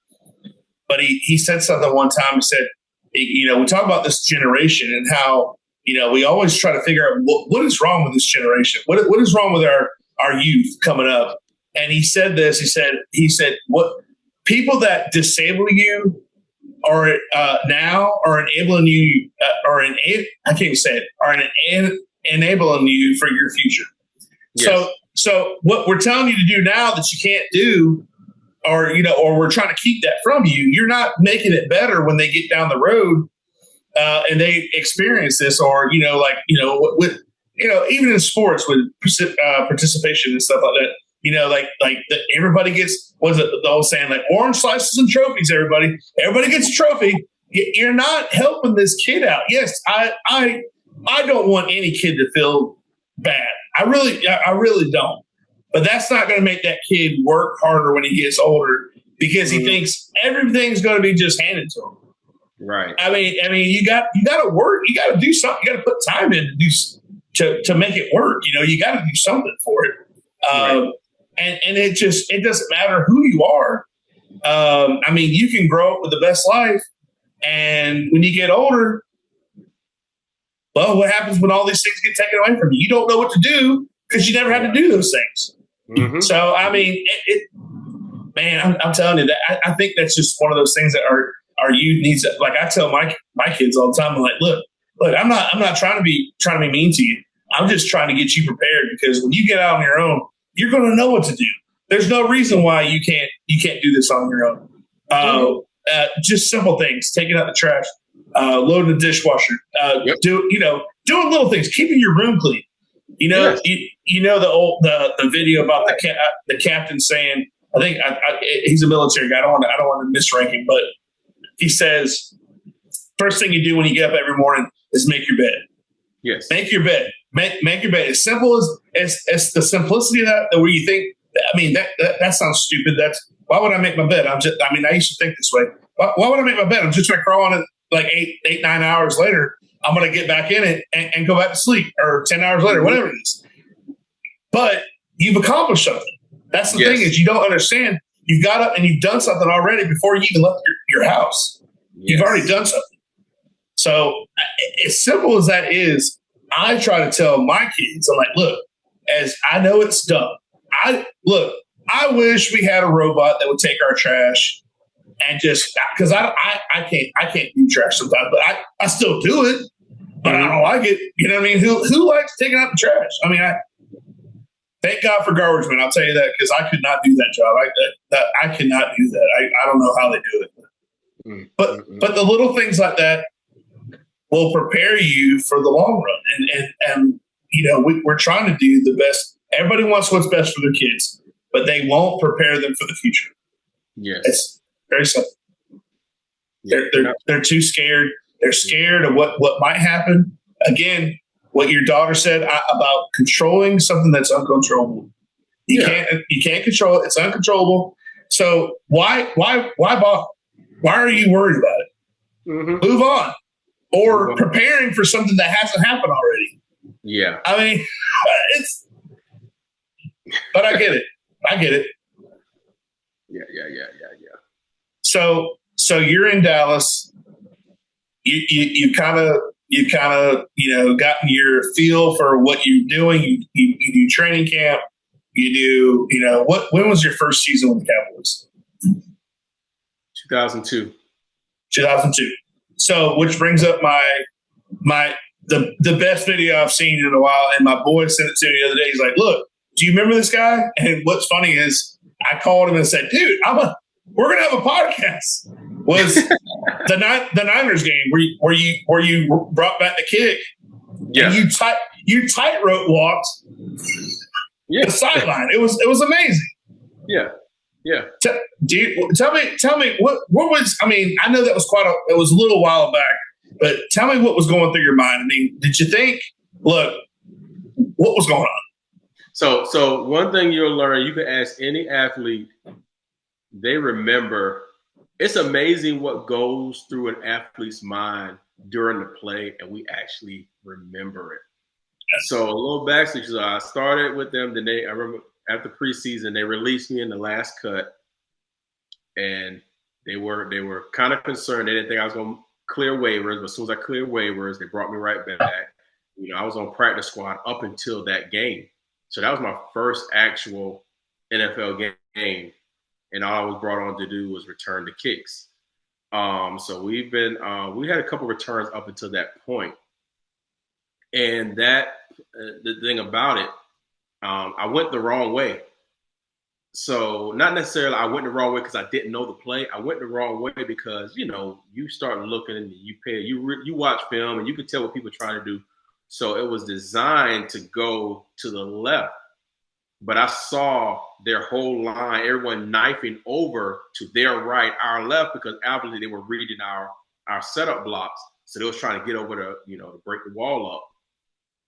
But he said something one time. He said, we talk about this generation and how we always try to figure out what is wrong with this generation. What is wrong with our youth coming up? And he said this. He said what people that disable you are now are enabling you I can't even say it, are enabling you for your future. Yes. So what we're telling you to do now that you can't do, or we're trying to keep that from you, you're not making it better when they get down the road and they experience this, or with even in sports with participation and stuff like that. Everybody gets, what's it, the old saying, like orange slices and trophies. Everybody gets a trophy. You're not helping this kid out. Yes, I don't want any kid to feel bad. I really don't. But that's not going to make that kid work harder when he gets older because he thinks everything's going to be just handed to him. Right. I mean, you got to work. You got to do something. You got to put time in to make it work. You got to do something for it. Right. And it doesn't matter who you are. You can grow up with the best life, and when you get older, well, what happens when all these things get taken away from you? You don't know what to do because you never had to do those things. Mm-hmm. So, I'm telling you that I think that's just one of those things that our youth needs. Like I tell my kids all the time, I'm like, look, I'm not trying to be mean to you. I'm just trying to get you prepared because when you get out on your own, you're going to know what to do. There's no reason why you can't do this on your own. Just simple things: taking out the trash, loading the dishwasher, doing little things, keeping your room clean. Yes. The video about the captain saying, I think he's a military guy. I don't want to misrank him, but he says, first thing you do when you get up every morning is make your bed. Yes. Make your bed. Make your bed. As simple as the simplicity of that, where you think, that sounds stupid. Why would I make my bed? I used to think this way. Why would I make my bed? I'm just going to crawl on it like 9 hours later. I'm going to get back in it and go back to sleep, or 10 hours later, whatever it is. But you've accomplished something. That's the thing is you don't understand. You've got up and you've done something already before you even left your house. Yes. You've already done something. So as simple as that is, I try to tell my kids, I'm like, look, as I know it's dumb. I wish we had a robot that would take our trash and just, because I can't do trash sometimes, but I still do it, but I don't like it. You know what I mean? Who likes taking out the trash? Thank God for garbage men. I'll tell you that, because I could not do that job. I cannot do that. I don't know how they do it. But the little things like that will prepare you for the long run. And we're trying to do the best. Everybody wants what's best for their kids, but they won't prepare them for the future. Yes. It's very simple. Yeah. They're too scared. They're scared of what might happen. Again, what your daughter said about controlling something that's uncontrollable. You can't control it. It's uncontrollable. So why bother? Why are you worried about it? Mm-hmm. Move on. Or preparing for something that hasn't happened already. Yeah. But I get it. Yeah. So you're in Dallas. You kind of gotten your feel for what you're doing. You do training camp. You do when was your first season with the Cowboys? 2002. 2002. So, which brings up the best video I've seen in a while, and my boy sent it to me the other day. He's like, "Look, do you remember this guy?" And what's funny is I called him and said, "Dude, we're gonna have a podcast." Was the Niners game where you brought back the kick? Yeah, and you tightrope walked the sideline. It was amazing. Yeah. Yeah. Tell me what was, I know that was it was a little while back, but tell me what was going through your mind. Did you think, look, what was going on? So one thing you'll learn, you can ask any athlete, they remember. It's amazing what goes through an athlete's mind during the play, and we actually remember it. So a little backstory. So I started with them, then I remember after preseason, they released me in the last cut, and they were kind of concerned. They didn't think I was going to clear waivers, but as soon as I cleared waivers, they brought me right back. I was on practice squad up until that game. So that was my first actual NFL game, and all I was brought on to do was return the kicks. So we had a couple returns up until that point, and that the thing about it, I went the wrong way. So not necessarily I went the wrong way because I didn't know the play. I went the wrong way because you start looking and you watch film and you can tell what people are trying to do. So it was designed to go to the left, but I saw their whole line, everyone knifing over to their right, our left, because obviously they were reading our setup blocks. So they was trying to get over to break the wall up.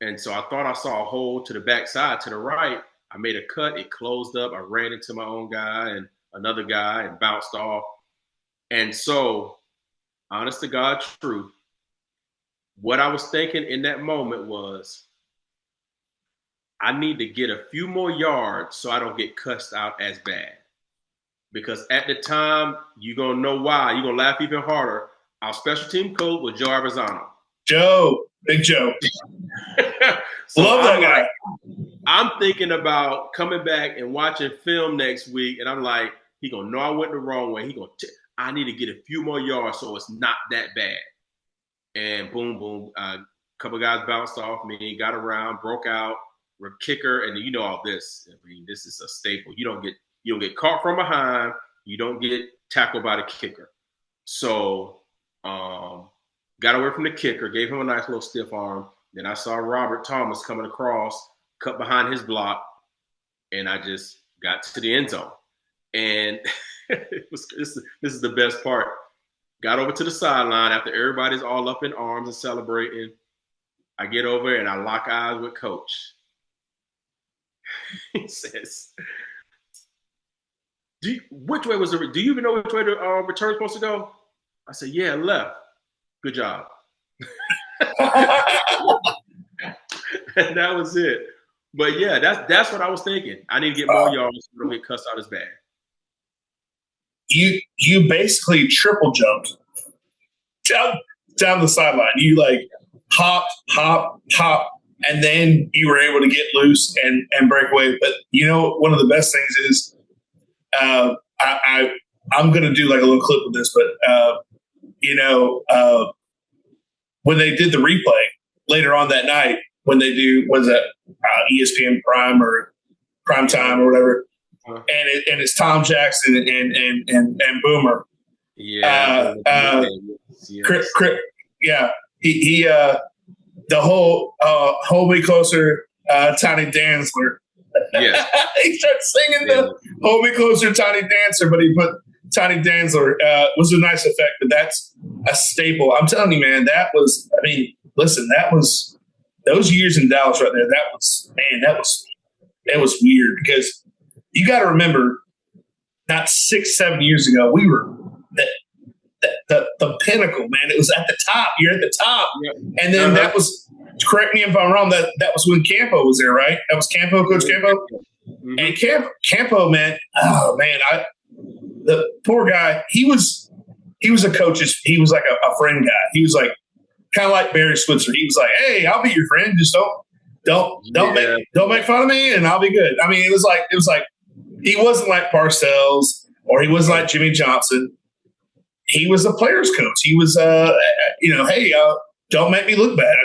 And so I thought I saw a hole to the backside to the right. I made a cut. It closed up. I ran into my own guy and another guy and bounced off. And so, honest to God truth, what I was thinking in that moment was, I need to get a few more yards so I don't get cussed out as bad. Because at the time, you're going to know why. You're going to laugh even harder. Our special team coach was Joe Arizano. Big Joe. So love that guy. I'm thinking about coming back and watching film next week, and I'm like, he gonna know I went the wrong way. I need to get a few more yards so it's not that bad. And boom, boom, a couple guys bounced off me, got around, broke out, kicker, and you know all this. I mean, this is a staple. You don't get caught from behind. You don't get tackled by the kicker. So, got away from the kicker, gave him a nice little stiff arm. Then I saw Robert Thomas coming across, cut behind his block, and I just got to the end zone. And this is the best part. Got over to the sideline after everybody's all up in arms and celebrating. I get over and I lock eyes with Coach. He says, which way was do you even know which way the return's supposed to go? I said, yeah, left. Good job. And that was it. But yeah, that's what I was thinking. I need to get more yards so I don't get cussed out as bad. You basically triple jumped down the sideline. You like hop, and then you were able to get loose and break away. But one of the best things is I'm going to do like a little clip of this, but when they did the replay later on that night, when they do, was it ESPN Prime or Prime Time or whatever, and it's Tom Jackson and Boomer. Yeah. Yeah. He the whole Hold Me Closer, Tiny Dantzler. Yes. He started singing the Hold Me Closer, Tiny Dancer, but he put Tiny Dantzler. Was a nice effect, but that's a staple. I'm telling you, man, that was those years in Dallas right there. It was weird because you got to remember, not 6-7 years ago, we were the pinnacle, man. It was at the top. You're at the top, and then that was. Correct me if I'm wrong. That was when Campo was there, right? That was Campo, Coach Campo, and Campo, man. Oh man, the poor guy. He was a coach's. He was like a friend guy. He was like kind of like Barry Switzer. He was like, "Hey, I'll be your friend. Just don't make fun of me, and I'll be good." I mean, it was like he wasn't like Parcells or he wasn't like Jimmy Johnson. He was a player's coach. He was, hey, don't make me look bad.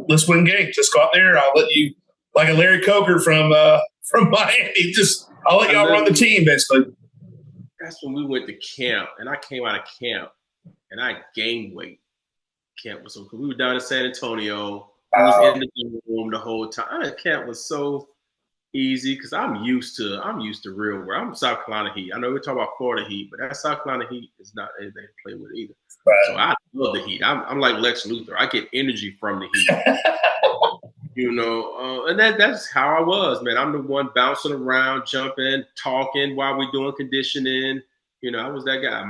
Let's win games. Just go out there. I'll let you, like a Larry Coker from Miami. I'll let y'all run the team, basically. That's when we went to camp, and I came out of camp, and I gained weight. Camp was so cool. We were down in San Antonio. I was in the gym room the whole time. Camp was so easy because I'm used to real world. I'm South Carolina Heat. I know we're talking about Florida Heat, but that South Carolina Heat is not anything to play with either. Right. So I love the Heat. I'm like Lex Luthor. I get energy from the Heat. And that's how I was, man. I'm the one bouncing around, jumping, talking while we're doing conditioning. I was that guy. I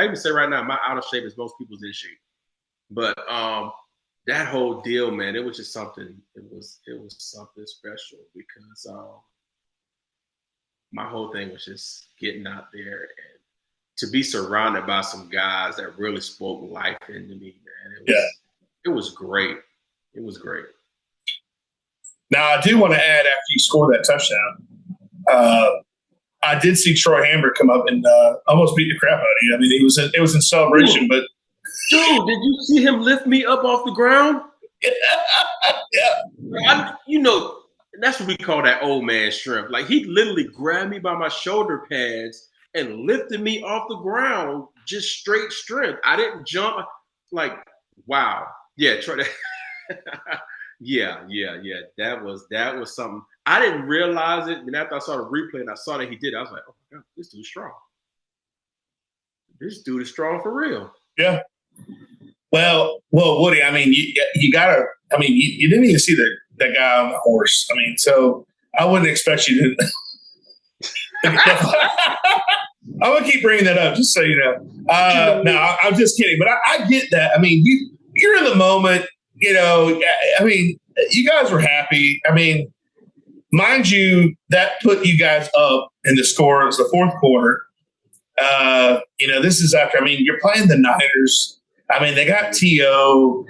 even say right now, my out of shape is most people's in shape. But that whole deal, man, it was just something. It was something special because my whole thing was just getting out there and to be surrounded by some guys that really spoke life into me, man. It was great. It was great. Now, I do want to add, after you scored that touchdown, I did see Troy Hamber come up and almost beat the crap out of you. I mean, it was in celebration, but. Dude, did you see him lift me up off the ground? Yeah. that's what we call that old man strength. Like, he literally grabbed me by my shoulder pads and lifted me off the ground, just straight strength. I didn't jump. Like, wow. Yeah, try that. yeah. That was something. I didn't realize it. And after I saw the replay and I saw that he did, I was like, oh my God, this dude's strong. This dude is strong for real. Yeah. Well, Woody, I mean, you gotta, I mean, you didn't even see that guy on the horse. I mean, so I wouldn't expect you to. I'm gonna keep bringing that up just so you know. No, I'm just kidding, but I get that. I mean, you're in the moment. You know, I mean, you guys were happy. I mean, mind you, that put you guys up in the score. It was the fourth quarter. You know, this is after. I mean, you're playing the Niners. I mean, they got T.O.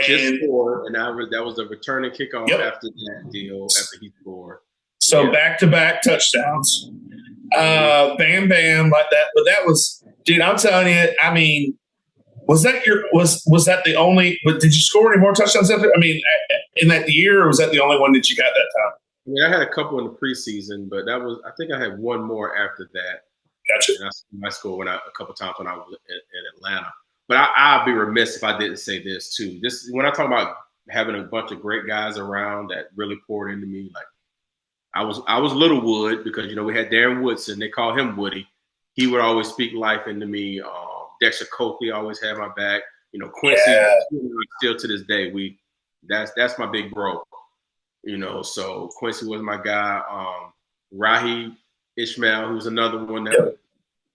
just scored, and that was a returning kickoff after that deal. After he scored, so back-to-back touchdowns. Bam, like that. But that was, dude, I'm telling you, I mean, was that the only, but did you score any more touchdowns after? I mean, in that year, or was that the only one that you got that time? I mean, I had a couple in the preseason, but I think I had one more after that. Gotcha. And I scored a couple times when I was in Atlanta. But I'd be remiss if I didn't say this too. When I talk about having a bunch of great guys around that really poured into me, like, I was Littlewood because, you know, we had Darren Woodson. They call him Woody. He would always speak life into me. Dexter Coakley always had my back. You know, Quincy, still to this day, that's my big bro. You know, so Quincy was my guy. Rahi Ishmael, who's another one that would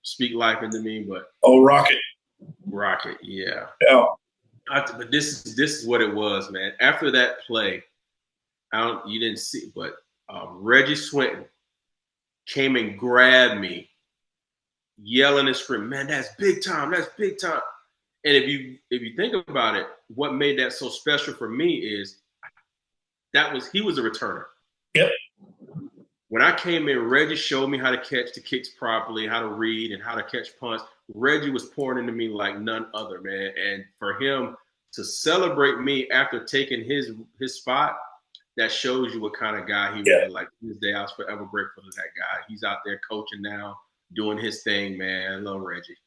speak life into me. But Rocket, yeah. But this is what it was, man. After that play, you didn't see, but Reggie Swinton came and grabbed me, yelling and screaming, "Man, that's big time! That's big time!" And if you think about it, what made that so special for me is he was a returner. Yep. When I came in, Reggie showed me how to catch the kicks properly, how to read, and how to catch punts. Reggie was pouring into me like none other, man. And for him to celebrate me after taking his spot, that shows you what kind of guy he was. Like, this day, I was forever grateful to that guy. He's out there coaching now, doing his thing, man. I love Reggie.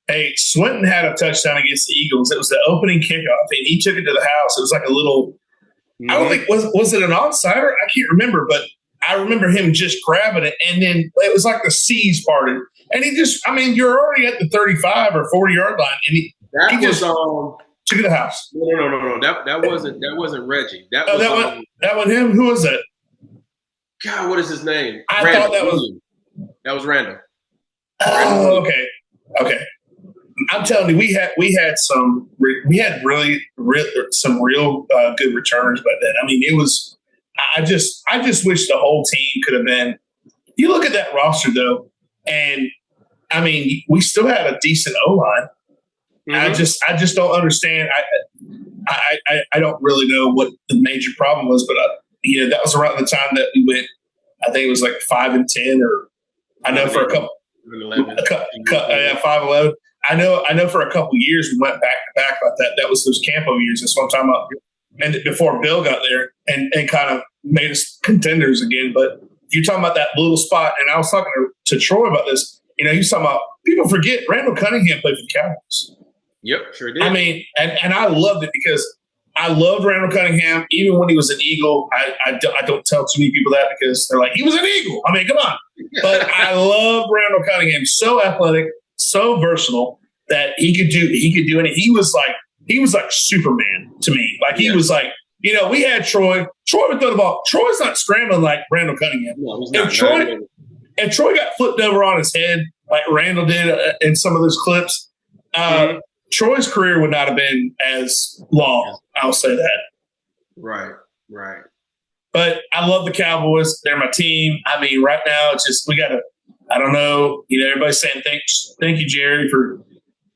Hey, Swinton had a touchdown against the Eagles. It was the opening kickoff, and he took it to the house. It was like a little I don't think, was it an onside? I can't remember, but I remember him just grabbing it, and then it was like the seas parted. And he just, I mean, you're already at the 35 or 40-yard line, and he just took it to the house. No. That wasn't Reggie. That was him? Who was that? God, what is his name? I thought that was Randall. Oh, okay. I'm telling you, we had some really some real good returners back then. I mean, it was. I just wish the whole team could have been. You look at that roster though, and I mean, we still had a decent O-line. Mm-hmm. I just don't understand. I don't really know what the major problem was, but that was around the time that we went. I think it was like 5-10, or I know for a couple 5-11. I know for a couple years we went back to back like that. That was those Campo years. That's what I'm talking about. And before Bill got there and kind of made us contenders again. But you're talking about that little spot, and I was talking to Troy about this. He's talking about, people forget Randall Cunningham played for the Cowboys. Yep, sure did. I mean, and I loved it because I loved Randall Cunningham even when he was an Eagle. I don't tell too many people that because they're like, he was an Eagle. I mean, come on. But I love Randall Cunningham. So athletic, so versatile that he could do it. He was like Superman to me. Like he was like, we had Troy. Troy would throw the ball. Troy's not scrambling like Randall Cunningham. No, he's not. If Troy got flipped over on his head like Randall did in some of those clips, Troy's career would not have been as long. I'll say that. Right. But I love the Cowboys. They're my team. I mean, right now it's just I don't know. Everybody's saying thank you, Jerry, for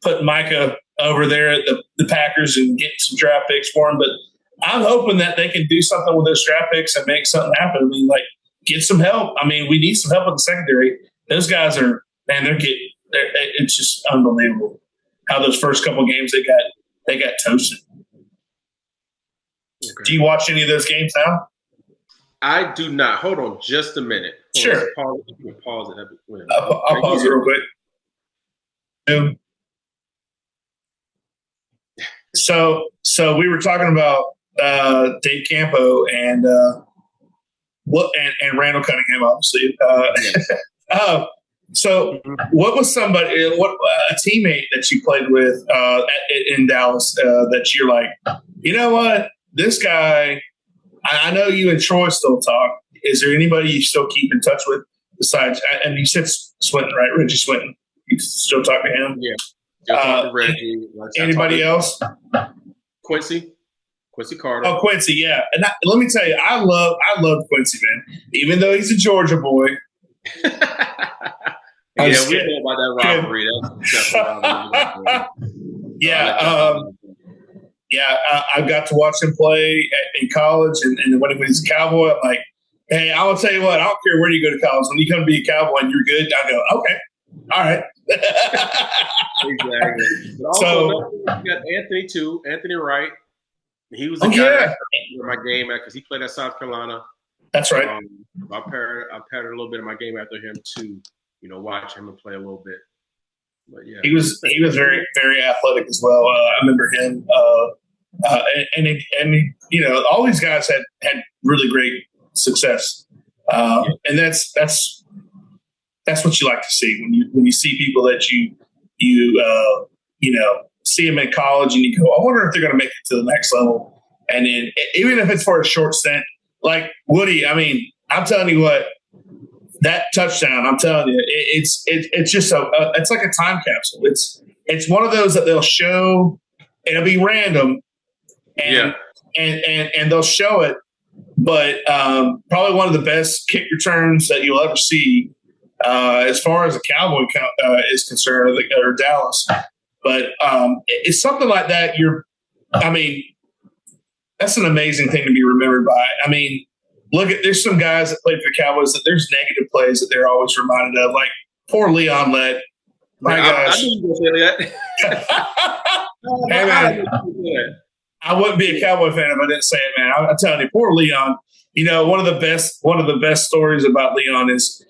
putting Micah over there at the Packers and getting some draft picks for him. But I'm hoping that they can do something with those draft picks and make something happen. I mean, get some help. I mean, we need some help in the secondary. Those guys are, man, it's just unbelievable how those first couple of games they got toasted. Okay. Do you watch any of those games now? I do not. Hold on just a minute. Sure. Pause it. I'll pause it real quick. So we were talking about Dave Campo and Randall Cunningham, obviously. So what was a teammate that you played with in Dallas that you're like, you know what, this guy, I know you and Troy still talk. Is there anybody you still keep in touch with besides, and you said Swinton, right? Reggie Swinton. You still talk to him? Yeah. Talk to Reggie. Anybody else? Quincy Carter. Oh, Quincy, yeah. And let me tell you, I love Quincy, man. Even though he's a Georgia boy. We know about that rivalry. I got to watch him play in college, and when he was a Cowboy, I'm like, hey, I will tell you what, I don't care where you go to college. When you come to be a Cowboy and you're good, I go, okay, all right. Exactly. But also, we got Anthony too. Anthony Wright. He was a guy in my game because he played at South Carolina. That's right. I paired a little bit of my game after him too. Watch him and play a little bit. But yeah, he was very, very athletic as well. I remember him, and all these guys had really great success, and that's what you like to see when you see people that you see them in college and you go, I wonder if they're going to make it to the next level. And then even if it's for a short stint, like Woody, I mean, I'm telling you what. That touchdown, I'm telling you, it's just it's like a time capsule. It's one of those that they'll show. It'll be random, and they'll show it. But probably one of the best kick returns that you'll ever see, as far as a Cowboy is concerned, or Dallas. But it's something like that. That's an amazing thing to be remembered by. I mean. There's some guys that played for the Cowboys that there's negative plays that they're always reminded of, like poor Leon Lett. My gosh. I knew you were going to say that. Hey, man, I wouldn't be a Cowboy fan if I didn't say it, man. I'm telling you, poor Leon. One of the best stories about Leon is,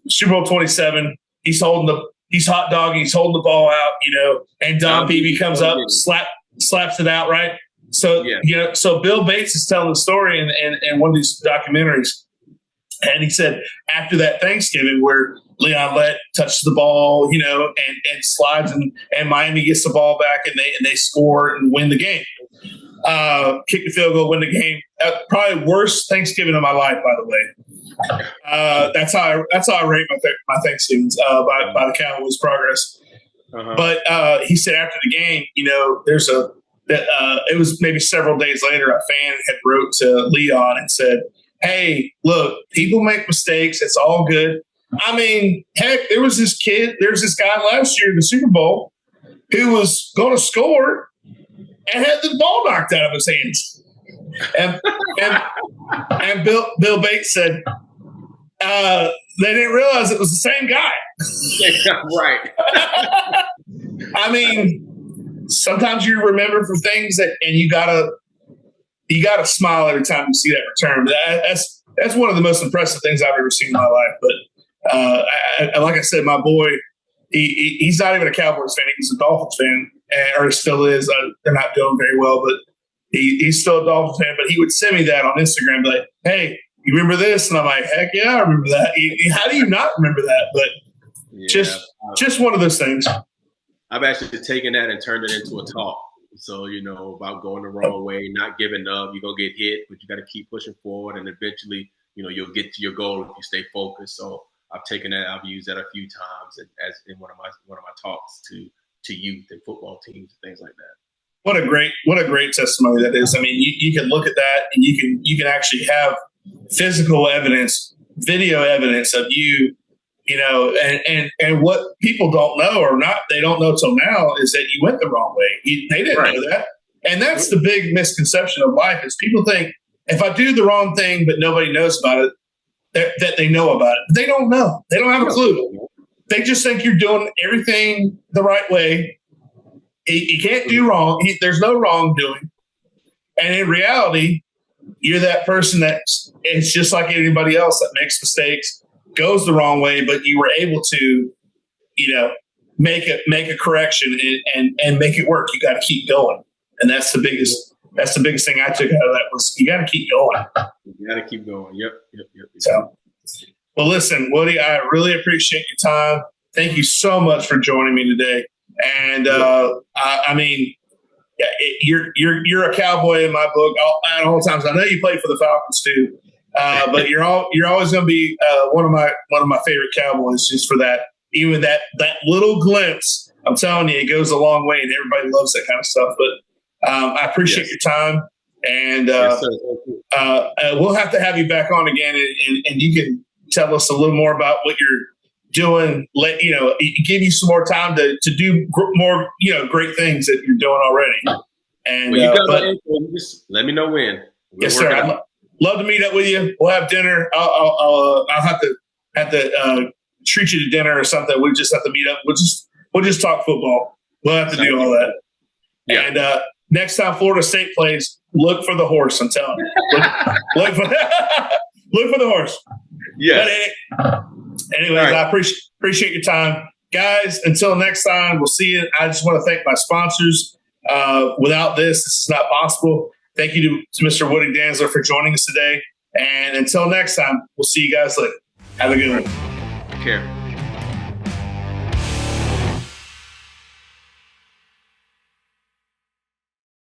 Super Bowl 27, he's hot dogging, he's holding the ball out, and Don Peavy comes up, slaps it out, right? So, so Bill Bates is telling the story in one of these documentaries. And he said after that Thanksgiving where Leon Lett touches the ball, and slides and Miami gets the ball back and they score and win the game. Kick the field goal, win the game. Probably worst Thanksgiving of my life, by the way. That's how I rate my Thanksgivings by the Cowboys' progress. Uh-huh. But he said after the game, it was maybe several days later, a fan had wrote to Leon and said, hey, look, people make mistakes. It's all good. I mean, heck, there's this guy last year in the Super Bowl who was going to score and had the ball knocked out of his hands. And Bill Bates said, they didn't realize it was the same guy. Right. I mean, sometimes you remember for things and you gotta smile every time you see that return. That's one of the most impressive things I've ever seen in my life. But like I said, my boy, he's not even a Cowboys fan. He was a Dolphins fan, or still is. They're not doing very well, but he's still a Dolphins fan. But he would send me that on Instagram, be like, "Hey, you remember this?" And I'm like, "Heck yeah, I remember that." How do you not remember that? But just one of those things. I've actually taken that and turned it into a talk. So, about going the wrong way, not giving up. You're going to get hit, but you got to keep pushing forward. And eventually, you'll get to your goal if you stay focused. So I've taken that. I've used that a few times as in one of my talks to youth and football teams and things like that. What a great testimony that is. I mean, you can look at that and you can actually have physical evidence, video evidence of you. And what people don't know they don't know till now is that you went the wrong way. They didn't know that. And that's the big misconception of life is people think if I do the wrong thing, but nobody knows about it, that they know about it. But they don't know. They don't have a clue. They just think you're doing everything the right way. You can't do wrong. There's no wrongdoing. And in reality, you're that person that it's just like anybody else that makes mistakes, goes the wrong way, but you were able to, make a correction and make it work. You got to keep going. And that's the biggest thing I took out of that was you got to keep going. You got to keep going. Yep. So, well, listen, Woody, I really appreciate your time. Thank you so much for joining me today. And you're a Cowboy in my book at all times. I know you played for the Falcons too, but you're always going to be one of my favorite Cowboys just for that. Even that little glimpse, I'm telling you, it goes a long way, and everybody loves that kind of stuff. But I appreciate your time, and we'll have to have you back on again, and you can tell us a little more about what you're doing. Give you some more time to do more, great things that you're doing already. And just let me know when. Yes, sir. I'd love to meet up with you. We'll have dinner. I'll have to treat you to dinner or something. We just have to meet up. We'll just talk football. We'll have to do all that. Yeah. And next time Florida State plays, look for the horse. I'm telling you. Look for the horse. Yeah. Anyways, right. I appreciate your time, guys. Until next time, we'll see you. I just want to thank my sponsors. Without this is not possible. Thank you to Mr. Woody Dantzler for joining us today. And until next time, we'll see you guys later. Have a good one. Take care.